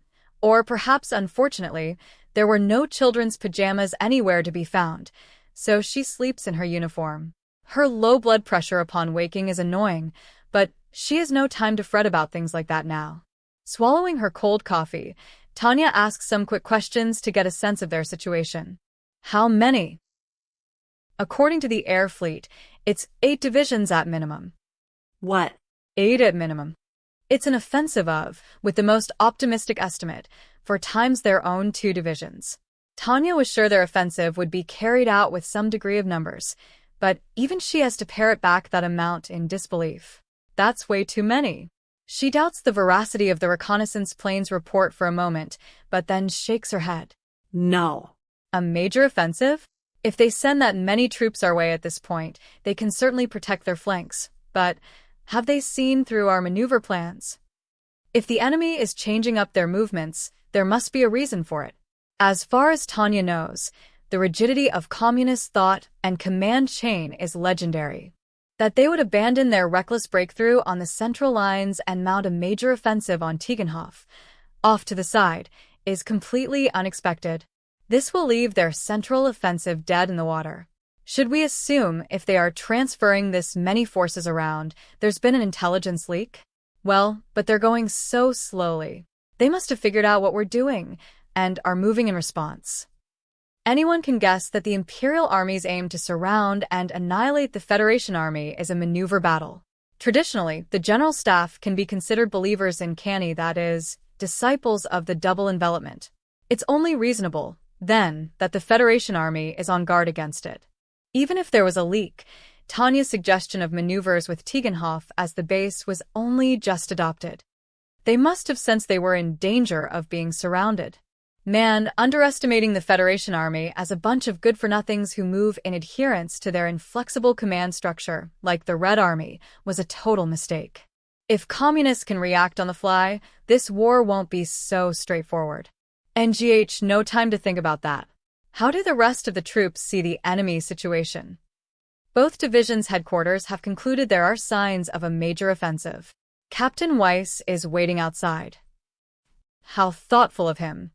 A: or perhaps unfortunately, there were no children's pajamas anywhere to be found, so she sleeps in her uniform. Her low blood pressure upon waking is annoying, but she has no time to fret about things like that now. Swallowing her cold coffee, Tanya asks some quick questions to get a sense of their situation. How many? According to the air fleet, it's 8 divisions at minimum.
B: What?
A: 8 at minimum. It's an offensive of, with the most optimistic estimate, 4 times their own 2 divisions. Tanya was sure their offensive would be carried out with some degree of numbers, but even she has to parrot back that amount in disbelief. That's way too many. She doubts the veracity of the reconnaissance plane's report for a moment, but then shakes her head.
B: No.
A: A major offensive? If they send that many troops our way at this point, they can certainly protect their flanks. But have they seen through our maneuver plans? If the enemy is changing up their movements, there must be a reason for it. As far as Tanya knows, the rigidity of communist thought and command chain is legendary. That they would abandon their reckless breakthrough on the central lines and mount a major offensive on TIEGENHOFF, off to the side, is completely unexpected. This will leave their central offensive dead in the water. Should we assume if they are transferring this many forces around, there's been an intelligence leak? Well, but they're going so slowly. They must have figured out what we're doing and are moving in response. Anyone can guess that the Imperial Army's aim to surround and annihilate the Federation Army is a maneuver battle. Traditionally, the General Staff can be considered believers in canny, that is, disciples of the double envelopment. It's only reasonable, then, that the Federation Army is on guard against it. Even if there was a leak, Tanya's suggestion of maneuvers with TIEGENHOFF as the base was only just adopted. They must have sensed they were in danger of being surrounded. Man, underestimating the Federation Army as a bunch of good-for-nothings who move in adherence to their inflexible command structure, like the Red Army, was a total mistake. If communists can react on the fly, this war won't be so straightforward. NGH, no time to think about that. How do the rest of the troops see the enemy situation? Both divisions' headquarters have concluded there are signs of a major offensive. Captain Weiss is waiting outside. How thoughtful of him.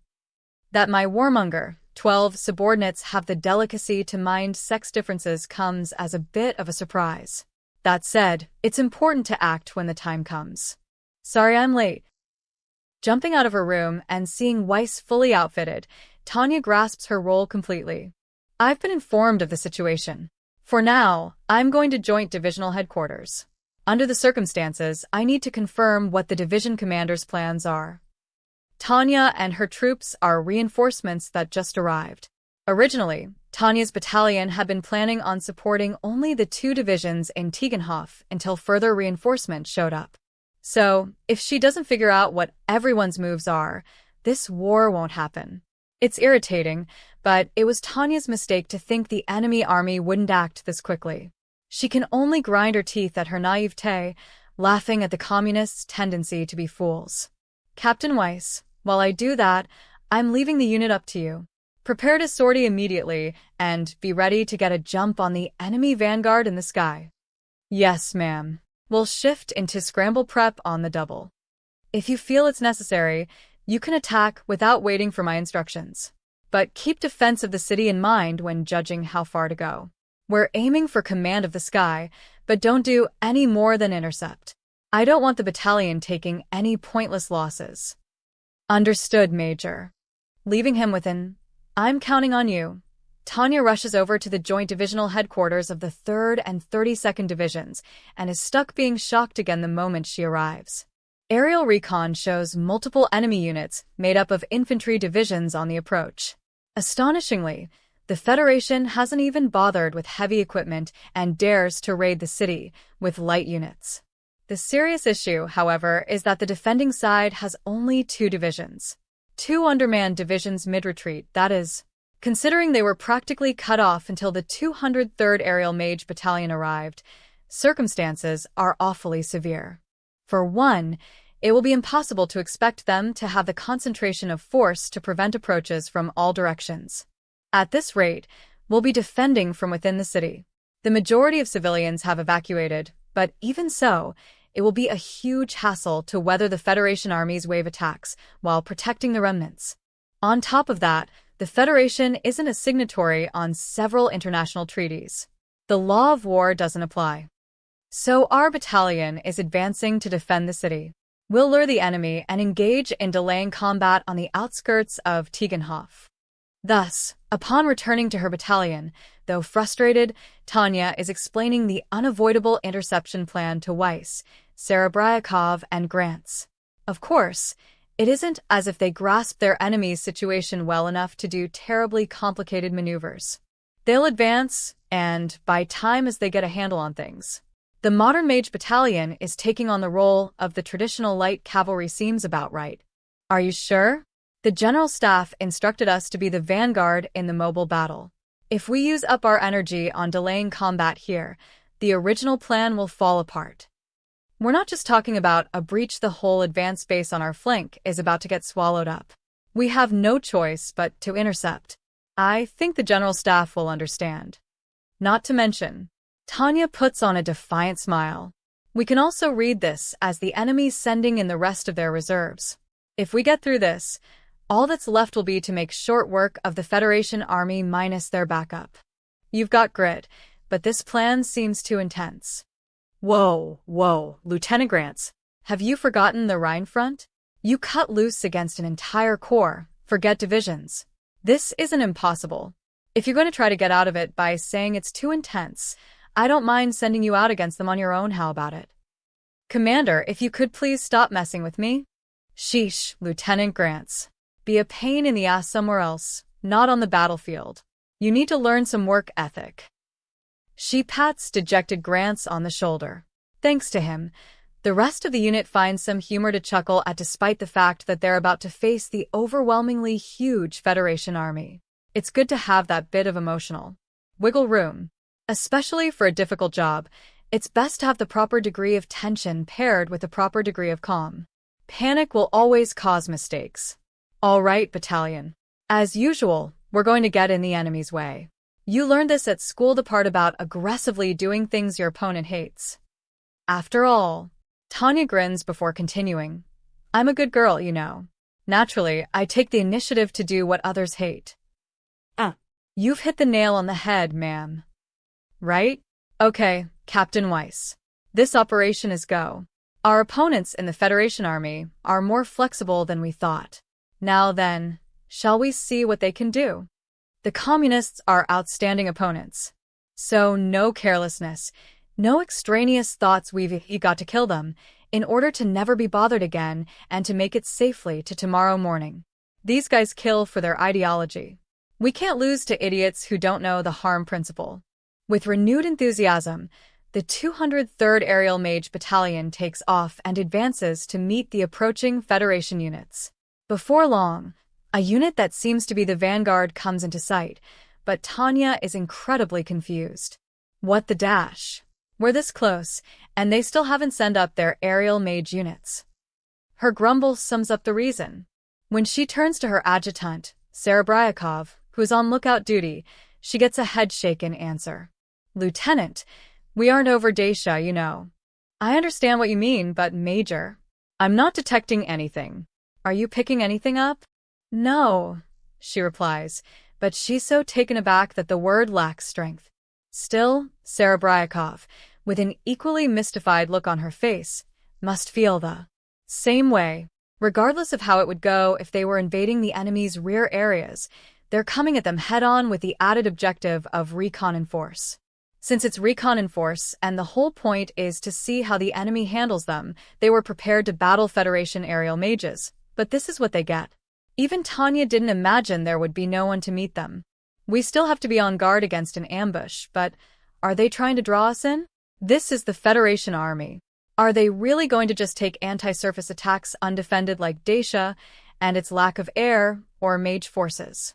A: That my warmonger, 12 subordinates have the delicacy to mind sex differences comes as a bit of a surprise. That said, it's important to act when the time comes. Sorry I'm late. Jumping out of her room and seeing Weiss fully outfitted, Tanya grasps her role completely. I've been informed of the situation. For now, I'm going to Joint Divisional Headquarters. Under the circumstances, I need to confirm what the division commander's plans are. Tanya and her troops are reinforcements that just arrived. Originally, Tanya's battalion had been planning on supporting only the 2 divisions in TIEGENHOFF until further reinforcement showed up. So, if she doesn't figure out what everyone's moves are, this war won't happen. It's irritating, but it was Tanya's mistake to think the enemy army wouldn't act this quickly. She can only grind her teeth at her naivete, laughing at the communists' tendency to be fools. Captain Weiss, while I do that, I'm leaving the unit up to you. Prepare to sortie immediately and be ready to get a jump on the enemy vanguard in the sky. Yes, ma'am. We'll shift into scramble prep on the double. If you feel it's necessary, you can attack without waiting for my instructions. But keep defense of the city in mind when judging how far to go. We're aiming for command of the sky, but don't do any more than intercept. I don't want the battalion taking any pointless losses. Understood, Major. Leaving him with an, I'm counting on you. Tanya rushes over to the Joint Divisional Headquarters of the 3rd and 32nd Divisions and is stuck being shocked again the moment she arrives. Aerial recon shows multiple enemy units made up of infantry divisions on the approach. Astonishingly, the Federation hasn't even bothered with heavy equipment and dares to raid the city with light units. The serious issue, however, is that the defending side has only 2 divisions. 2 undermanned divisions mid-retreat, that is, considering they were practically cut off until the 203rd Aerial Mage Battalion arrived, circumstances are awfully severe. For one, it will be impossible to expect them to have the concentration of force to prevent approaches from all directions. At this rate, we'll be defending from within the city. The majority of civilians have evacuated, but even so, it will be a huge hassle to weather the Federation Army's wave attacks while protecting the remnants. On top of that, the Federation isn't a signatory on several international treaties. The law of war doesn't apply. So our battalion is advancing to defend the city. We'll lure the enemy and engage in delaying combat on the outskirts of TIEGENHOFF. Thus, upon returning to her battalion, though frustrated, Tanya is explaining the unavoidable interception plan to Weiss, Serebryakov, and Grants. Of course, it isn't as if they grasp their enemy's situation well enough to do terribly complicated maneuvers. They'll advance, and by time as they get a handle on things. The modern mage battalion is taking on the role of the traditional light cavalry seems about right. Are you sure? The general staff instructed us to be the vanguard in the mobile battle. If we use up our energy on delaying combat here, the original plan will fall apart. We're not just talking about a breach. The whole advanced base on our flank is about to get swallowed up. We have no choice but to intercept. I think the general staff will understand. Not to mention, Tanya puts on a defiant smile. We can also read this as the enemy sending in the rest of their reserves. If we get through this, all that's left will be to make short work of the Federation army minus their backup. You've got grit, but this plan seems too intense. Whoa, Lieutenant Grants, have you forgotten the Rhine front? You cut loose against an entire corps, forget divisions. This isn't impossible. If you're going to try to get out of it by saying it's too intense, I don't mind sending you out against them on your own. How about it? Commander, if you could please stop messing with me? Sheesh, Lieutenant Grants. Be a pain in the ass somewhere else, not on the battlefield. You need to learn some work ethic. She pats dejected Grants on the shoulder. Thanks to him, the rest of the unit finds some humor to chuckle at despite the fact that they're about to face the overwhelmingly huge Federation army. It's good to have that bit of emotional wiggle room. Especially for a difficult job, it's best to have the proper degree of tension paired with the proper degree of calm. Panic will always cause mistakes. All right, battalion. As usual, we're going to get in the enemy's way. You learned this at school, the part about aggressively doing things your opponent hates. After all, Tanya grins before continuing. I'm a good girl, you know. Naturally, I take the initiative to do what others hate. You've hit the nail on the head, ma'am. Right? Okay, Captain Weiss. This operation is go. Our opponents in the Federation army are more flexible than we thought. Now then, shall we see what they can do? The communists are outstanding opponents. So no carelessness, no extraneous thoughts. We've got to kill them in order to never be bothered again and to make it safely to tomorrow morning. These guys kill for their ideology. We can't lose to idiots who don't know the harm principle. With renewed enthusiasm, the 203rd Aerial Mage Battalion takes off and advances to meet the approaching Federation units. Before long, a unit that seems to be the vanguard comes into sight, but Tanya is incredibly confused. What the dash? We're this close, and they still haven't sent up their aerial mage units. Her grumble sums up the reason. When she turns to her adjutant, Serebryakov, who's on lookout duty, she gets a head-shaken answer. Lieutenant, we aren't over Dacia, you know. I understand what you mean, but Major, I'm not detecting anything. Are you picking anything up? No, she replies, but she's so taken aback that the word lacks strength. Still, Serebryakov, with an equally mystified look on her face, must feel the same way. Regardless of how it would go if they were invading the enemy's rear areas, they're coming at them head-on with the added objective of recon and force. Since it's recon and force, and the whole point is to see how the enemy handles them, they were prepared to battle Federation aerial mages. But this is what they get. Even Tanya didn't imagine there would be no one to meet them. We still have to be on guard against an ambush, but are they trying to draw us in? This is the Federation army. Are they really going to just take anti-surface attacks undefended like Dacia and its lack of air or mage forces?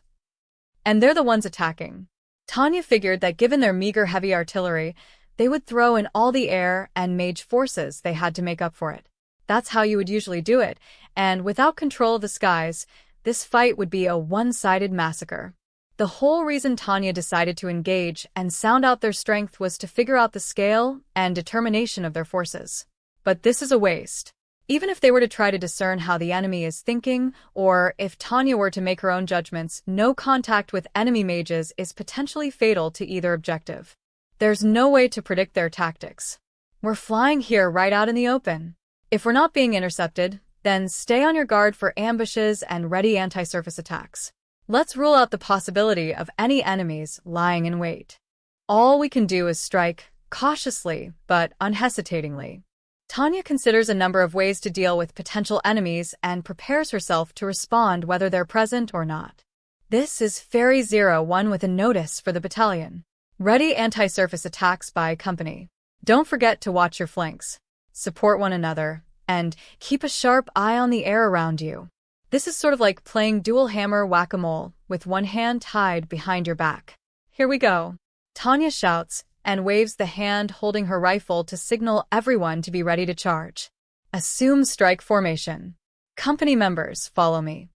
A: And they're the ones attacking. Tanya figured that given their meager heavy artillery, they would throw in all the air and mage forces they had to make up for it. That's how you would usually do it, and without control of the skies, this fight would be a one-sided massacre. The whole reason Tanya decided to engage and sound out their strength was to figure out the scale and determination of their forces. But this is a waste. Even if they were to try to discern how the enemy is thinking, or if Tanya were to make her own judgments, no contact with enemy mages is potentially fatal to either objective. There's no way to predict their tactics. We're flying here right out in the open. If we're not being intercepted, then stay on your guard for ambushes and ready anti-surface attacks. Let's rule out the possibility of any enemies lying in wait. All we can do is strike, cautiously but unhesitatingly. Tanya considers a number of ways to deal with potential enemies and prepares herself to respond whether they're present or not. This is Fairy 01 with a notice for the battalion. Ready anti-surface attacks by company. Don't forget to watch your flanks, support one another, and keep a sharp eye on the air around you. This is sort of like playing dual hammer whack-a-mole with one hand tied behind your back. Here we go. Tanya shouts and waves the hand holding her rifle to signal everyone to be ready to charge. Assume strike formation. Company members, follow me.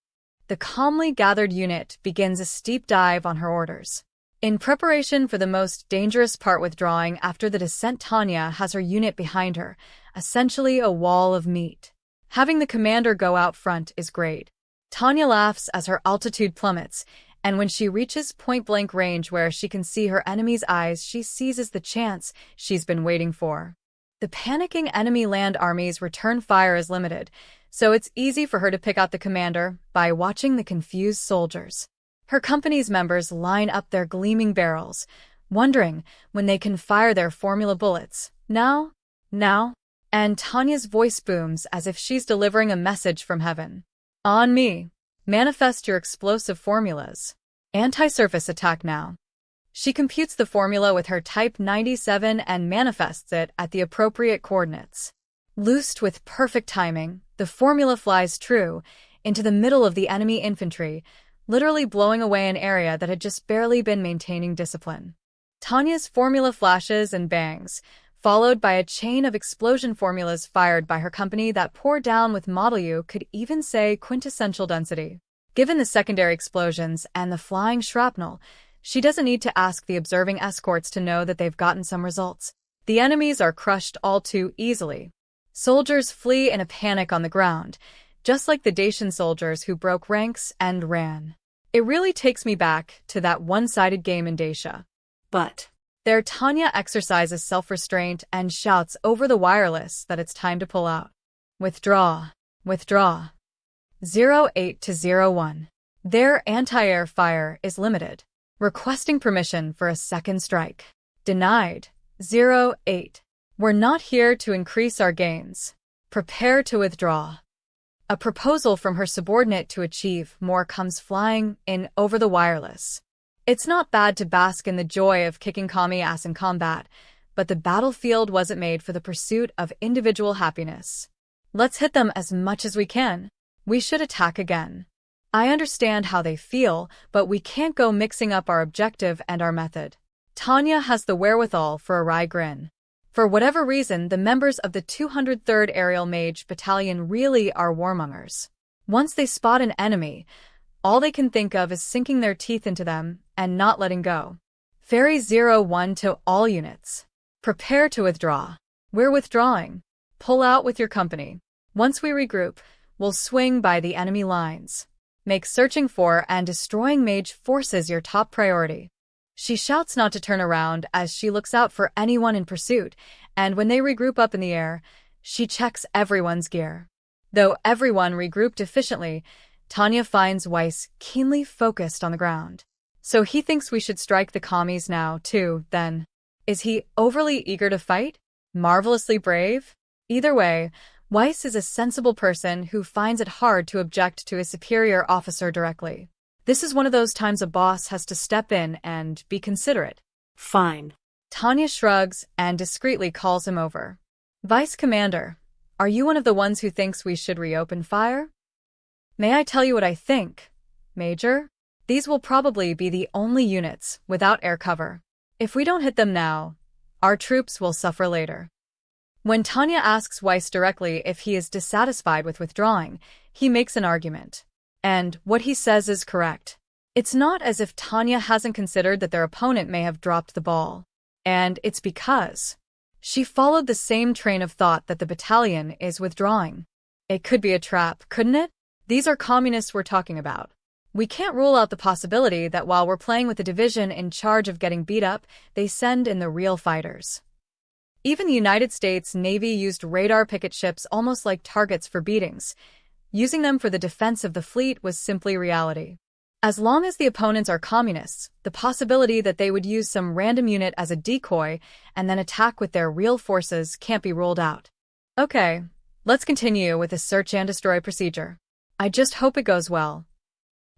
A: The calmly gathered unit begins a steep dive on her orders. In preparation for the most dangerous part, withdrawing after the descent, Tanya has her unit behind her, essentially a wall of meat. Having the commander go out front is great. Tanya laughs as her altitude plummets, and when she reaches point-blank range where she can see her enemy's eyes, she seizes the chance she's been waiting for. The panicking enemy land army's return fire is limited, so it's easy for her to pick out the commander by watching the confused soldiers. Her company's members line up their gleaming barrels, wondering when they can fire their formula bullets. Now? And Tanya's voice booms as if she's delivering a message from heaven. On me. Manifest your explosive formulas. Anti-surface attack now. She computes the formula with her Type 97 and manifests it at the appropriate coordinates. Loosed with perfect timing, the formula flies true into the middle of the enemy infantry, literally blowing away an area that had just barely been maintaining discipline. Tanya's formula flashes and bangs, followed by a chain of explosion formulas fired by her company that pour down with model you could even say quintessential density. Given the secondary explosions and the flying shrapnel, she doesn't need to ask the observing escorts to know that they've gotten some results. The enemies are crushed all too easily. Soldiers flee in a panic on the ground, just like the Dacian soldiers who broke ranks and ran. It really takes me back to that one-sided game in Dacia.
B: But
A: There, Tanya exercises self-restraint and shouts over the wireless that it's time to pull out. Withdraw. 08 to 01. Their anti-air fire is limited. Requesting permission for a second strike. Denied. 08. We're not here to increase our gains. Prepare to withdraw. A proposal from her subordinate to achieve more comes flying in over the wireless. It's not bad to bask in the joy of kicking commie ass in combat, but the battlefield wasn't made for the pursuit of individual happiness. Let's hit them as much as we can. We should attack again. I understand how they feel, but we can't go mixing up our objective and our method. Tanya has the wherewithal for a wry grin. For whatever reason, the members of the 203rd Aerial Mage Battalion really are warmongers. Once they spot an enemy, all they can think of is sinking their teeth into them and not letting go. Fairy 01 to all units. Prepare to withdraw. We're withdrawing. Pull out with your company. Once we regroup, we'll swing by the enemy lines. Make searching for and destroying mage forces your top priority. She shouts not to turn around as she looks out for anyone in pursuit, and when they regroup up in the air, she checks everyone's gear. Though everyone regrouped efficiently, Tanya finds Weiss keenly focused on the ground. So he thinks we should strike the commies now, too, then. Is he overly eager to fight? Marvelously brave? Either way, Weiss is a sensible person who finds it hard to object to a superior officer directly. This is one of those times a boss has to step in and be considerate.
B: fine.
A: Tanya shrugs and discreetly calls him over. Vice Commander, are you one of the ones who thinks we should reopen fire? May I tell you what I think, Major? These will probably be the only units without air cover. If we don't hit them now, our troops will suffer later. When Tanya asks Weiss directly if he is dissatisfied with withdrawing, he makes an argument. And what he says is correct. It's not as if Tanya hasn't considered that their opponent may have dropped the ball. And it's because she followed the same train of thought that the battalion is withdrawing. It could be a trap, couldn't it? These are communists we're talking about. We can't rule out the possibility that while we're playing with the division in charge of getting beat up, they send in the real fighters. Even the United States Navy used radar picket ships almost like targets for beatings. Using them for the defense of the fleet was simply reality. As long as the opponents are communists, the possibility that they would use some random unit as a decoy and then attack with their real forces can't be ruled out. Okay, let's continue with the search and destroy procedure. I just hope it goes well.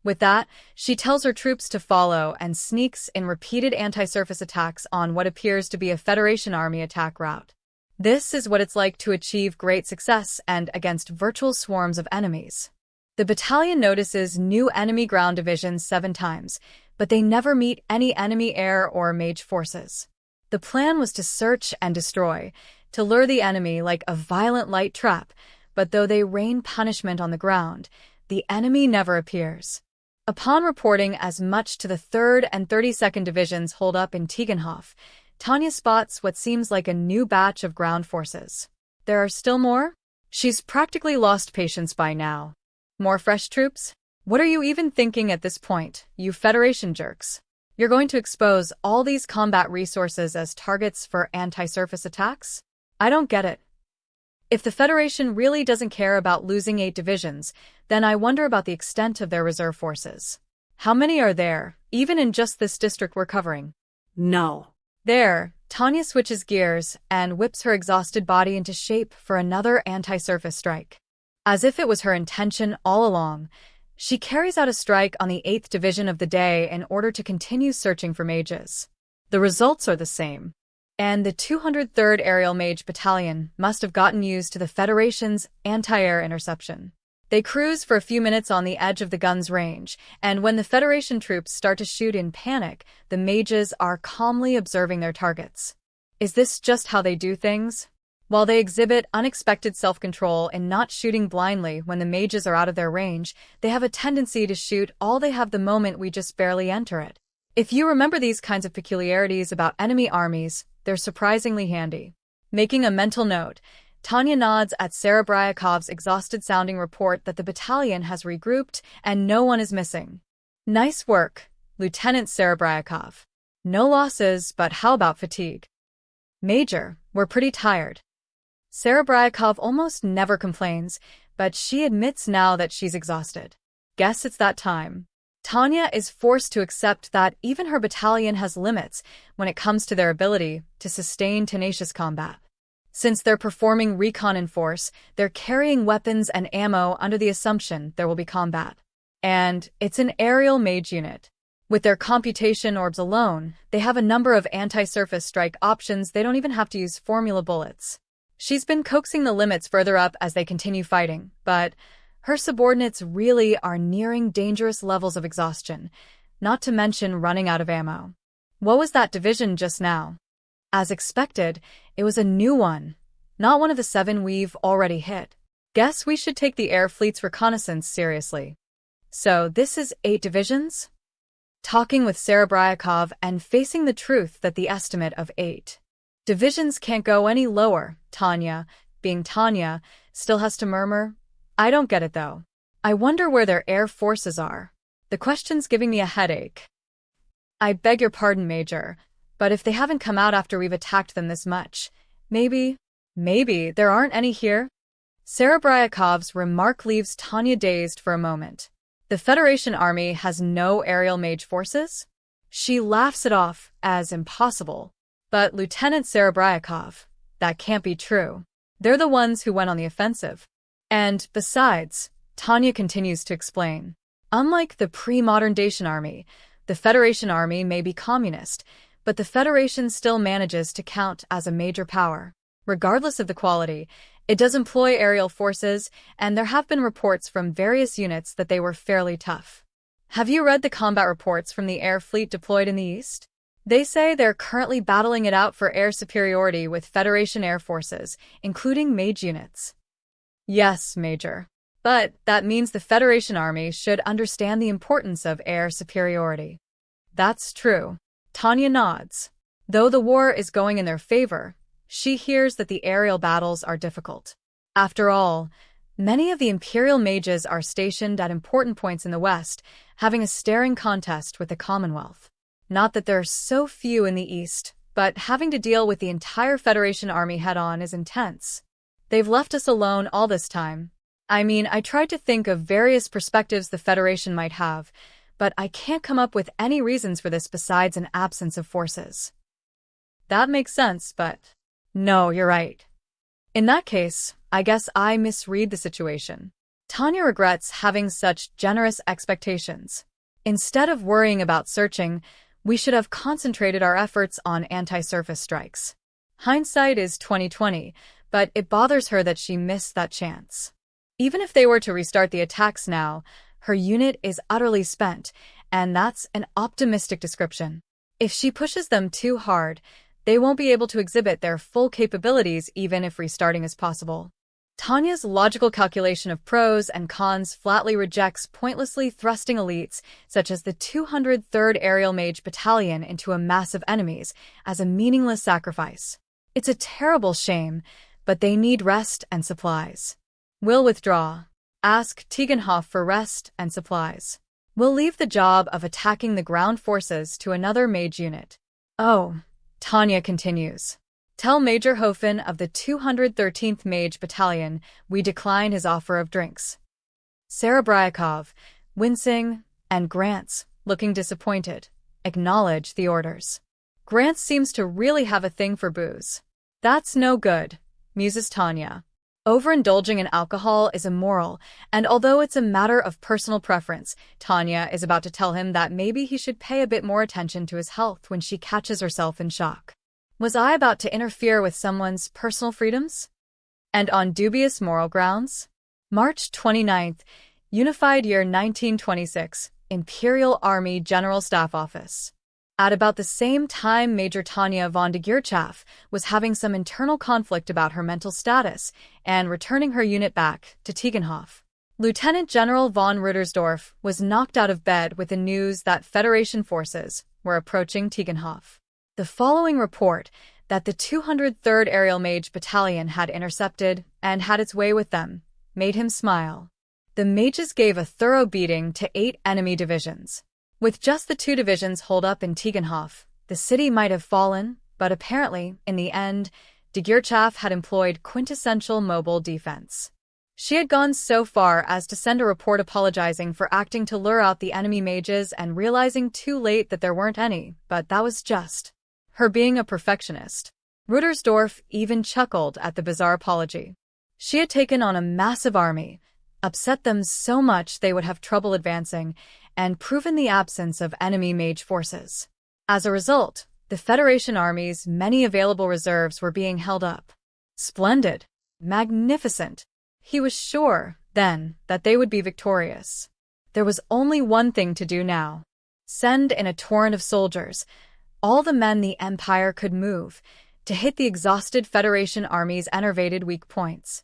A: With that, she tells her troops to follow and sneaks in repeated anti-surface attacks on what appears to be a Federation army attack route. This is what it's like to achieve great success and against virtual swarms of enemies. The battalion notices new enemy ground divisions 7 times, but they never meet any enemy air or mage forces. The plan was to search and destroy, to lure the enemy like a violent light trap, but though they rain punishment on the ground, the enemy never appears. Upon reporting as much to the 3rd and 32nd Divisions hold up in TIEGENHOFF, Tanya spots what seems like a new batch of ground forces. There are still more? She's practically lost patience by now. More fresh troops? What are you even thinking at this point, you Federation jerks? You're going to expose all these combat resources as targets for anti-surface attacks? I don't get it. If the Federation really doesn't care about losing 8 divisions, then I wonder about the extent of their reserve forces. How many are there, even in just this district we're covering?
B: No.
A: There, Tanya switches gears and whips her exhausted body into shape for another anti-surface strike. As if it was her intention all along, she carries out a strike on the 8th Division of the day in order to continue searching for mages. The results are the same, and the 203rd Aerial Mage Battalion must have gotten used to the Federation's anti-air interception. They cruise for a few minutes on the edge of the gun's range, and when the Federation troops start to shoot in panic, the mages are calmly observing their targets. Is this just how they do things? While they exhibit unexpected self-control in not shooting blindly when the mages are out of their range, they have a tendency to shoot all they have the moment we just barely enter it. If you remember these kinds of peculiarities about enemy armies, they're surprisingly handy. Making a mental note, Tanya nods at Serebryakov's exhausted-sounding report that the battalion has regrouped and no one is missing. Nice work, Lieutenant Serebryakov. No losses, but how about fatigue? Major, we're pretty tired. Serebryakov almost never complains, but she admits now that she's exhausted. Guess it's that time. Tanya is forced to accept that even her battalion has limits when it comes to their ability to sustain tenacious combat. Since they're performing recon in force, they're carrying weapons and ammo under the assumption there will be combat. And it's an aerial mage unit. With their computation orbs alone, they have a number of anti-surface strike options. They don't even have to use formula bullets. She's been coaxing the limits further up as they continue fighting, but her subordinates really are nearing dangerous levels of exhaustion, not to mention running out of ammo. What was that division just now? As expected, it was a new one, not one of the 7 we've already hit. Guess we should take the air fleet's reconnaissance seriously. So this is 8 divisions? Talking with Serebryakov and facing the truth that the estimate of 8 divisions can't go any lower, Tanya, being Tanya, still has to murmur. I don't get it though. I wonder where their air forces are. The question's giving me a headache. I beg your pardon, Major, but if they haven't come out after we've attacked them this much, maybe there aren't any here? Serebryakov's remark leaves Tanya dazed for a moment. The Federation army has no aerial mage forces? She laughs it off as impossible. But Lieutenant Serebryakov, that can't be true. They're the ones who went on the offensive. And besides, Tanya continues to explain, unlike the pre-modern Dacian army, the Federation army may be communist, but the Federation still manages to count as a major power. Regardless of the quality, it does employ aerial forces, and there have been reports from various units that they were fairly tough. Have you read the combat reports from the air fleet deployed in the East? They say they're currently battling it out for air superiority with Federation air forces, including mage units. Yes, Major. But that means the Federation army should understand the importance of air superiority. That's true. Tanya nods. Though the war is going in their favor, she hears that the aerial battles are difficult. After all, many of the Imperial mages are stationed at important points in the West, having a staring contest with the Commonwealth. Not that there are so few in the East, but having to deal with the entire Federation army head-on is intense. They've left us alone all this time. I mean, I tried to think of various perspectives the Federation might have, but I can't come up with any reasons for this besides an absence of forces. That makes sense, but… No, you're right. In that case, I guess I misread the situation. Tanya regrets having such generous expectations. Instead of worrying about searching, we should have concentrated our efforts on anti-surface strikes. Hindsight is 20/20, but it bothers her that she missed that chance. Even if they were to restart the attacks now, her unit is utterly spent, and that's an optimistic description. If she pushes them too hard, they won't be able to exhibit their full capabilities even if restarting is possible. Tanya's logical calculation of pros and cons flatly rejects pointlessly thrusting elites such as the 203rd Aerial Mage Battalion into a mass of enemies as a meaningless sacrifice. It's a terrible shame, but they need rest and supplies. We'll withdraw. Ask TIEGENHOFF for rest and supplies. We'll leave the job of attacking the ground forces to another mage unit. Oh, Tanya continues. Tell Major Hofen of the 213th Mage Battalion we decline his offer of drinks. Serebryakov, wincing, and Grants, looking disappointed, acknowledge the orders. Grants seems to really have a thing for booze. That's no good, muses Tanya. Overindulging in alcohol is immoral, and although it's a matter of personal preference, Tanya is about to tell him that maybe he should pay a bit more attention to his health when she catches herself in shock. Was I about to interfere with someone's personal freedoms? And on dubious moral grounds? March 29th, Unified Year 1926, Imperial Army General Staff Office. At about the same time, Major Tanya von de Geerchaff was having some internal conflict about her mental status and returning her unit back to TIEGENHOFF. Lieutenant General von Ruttersdorf was knocked out of bed with the news that Federation forces were approaching TIEGENHOFF. The following report that the 203rd Aerial Mage Battalion had intercepted and had its way with them made him smile. The mages gave a thorough beating to 8 enemy divisions. With just the 2 divisions holed up in TIEGENHOFF, the city might have fallen, but apparently, in the end, de Geerchaff had employed quintessential mobile defense. She had gone so far as to send a report apologizing for acting to lure out the enemy mages and realizing too late that there weren't any, but that was just her being a perfectionist. Ruttersdorf even chuckled at the bizarre apology. She had taken on a massive army, upset them so much they would have trouble advancing, and proven the absence of enemy mage forces. As a result, the Federation Army's many available reserves were being held up. Splendid. Magnificent. He was sure, then, that they would be victorious. There was only one thing to do now. Send in a torrent of soldiers, all the men the Empire could move, to hit the exhausted Federation Army's enervated weak points.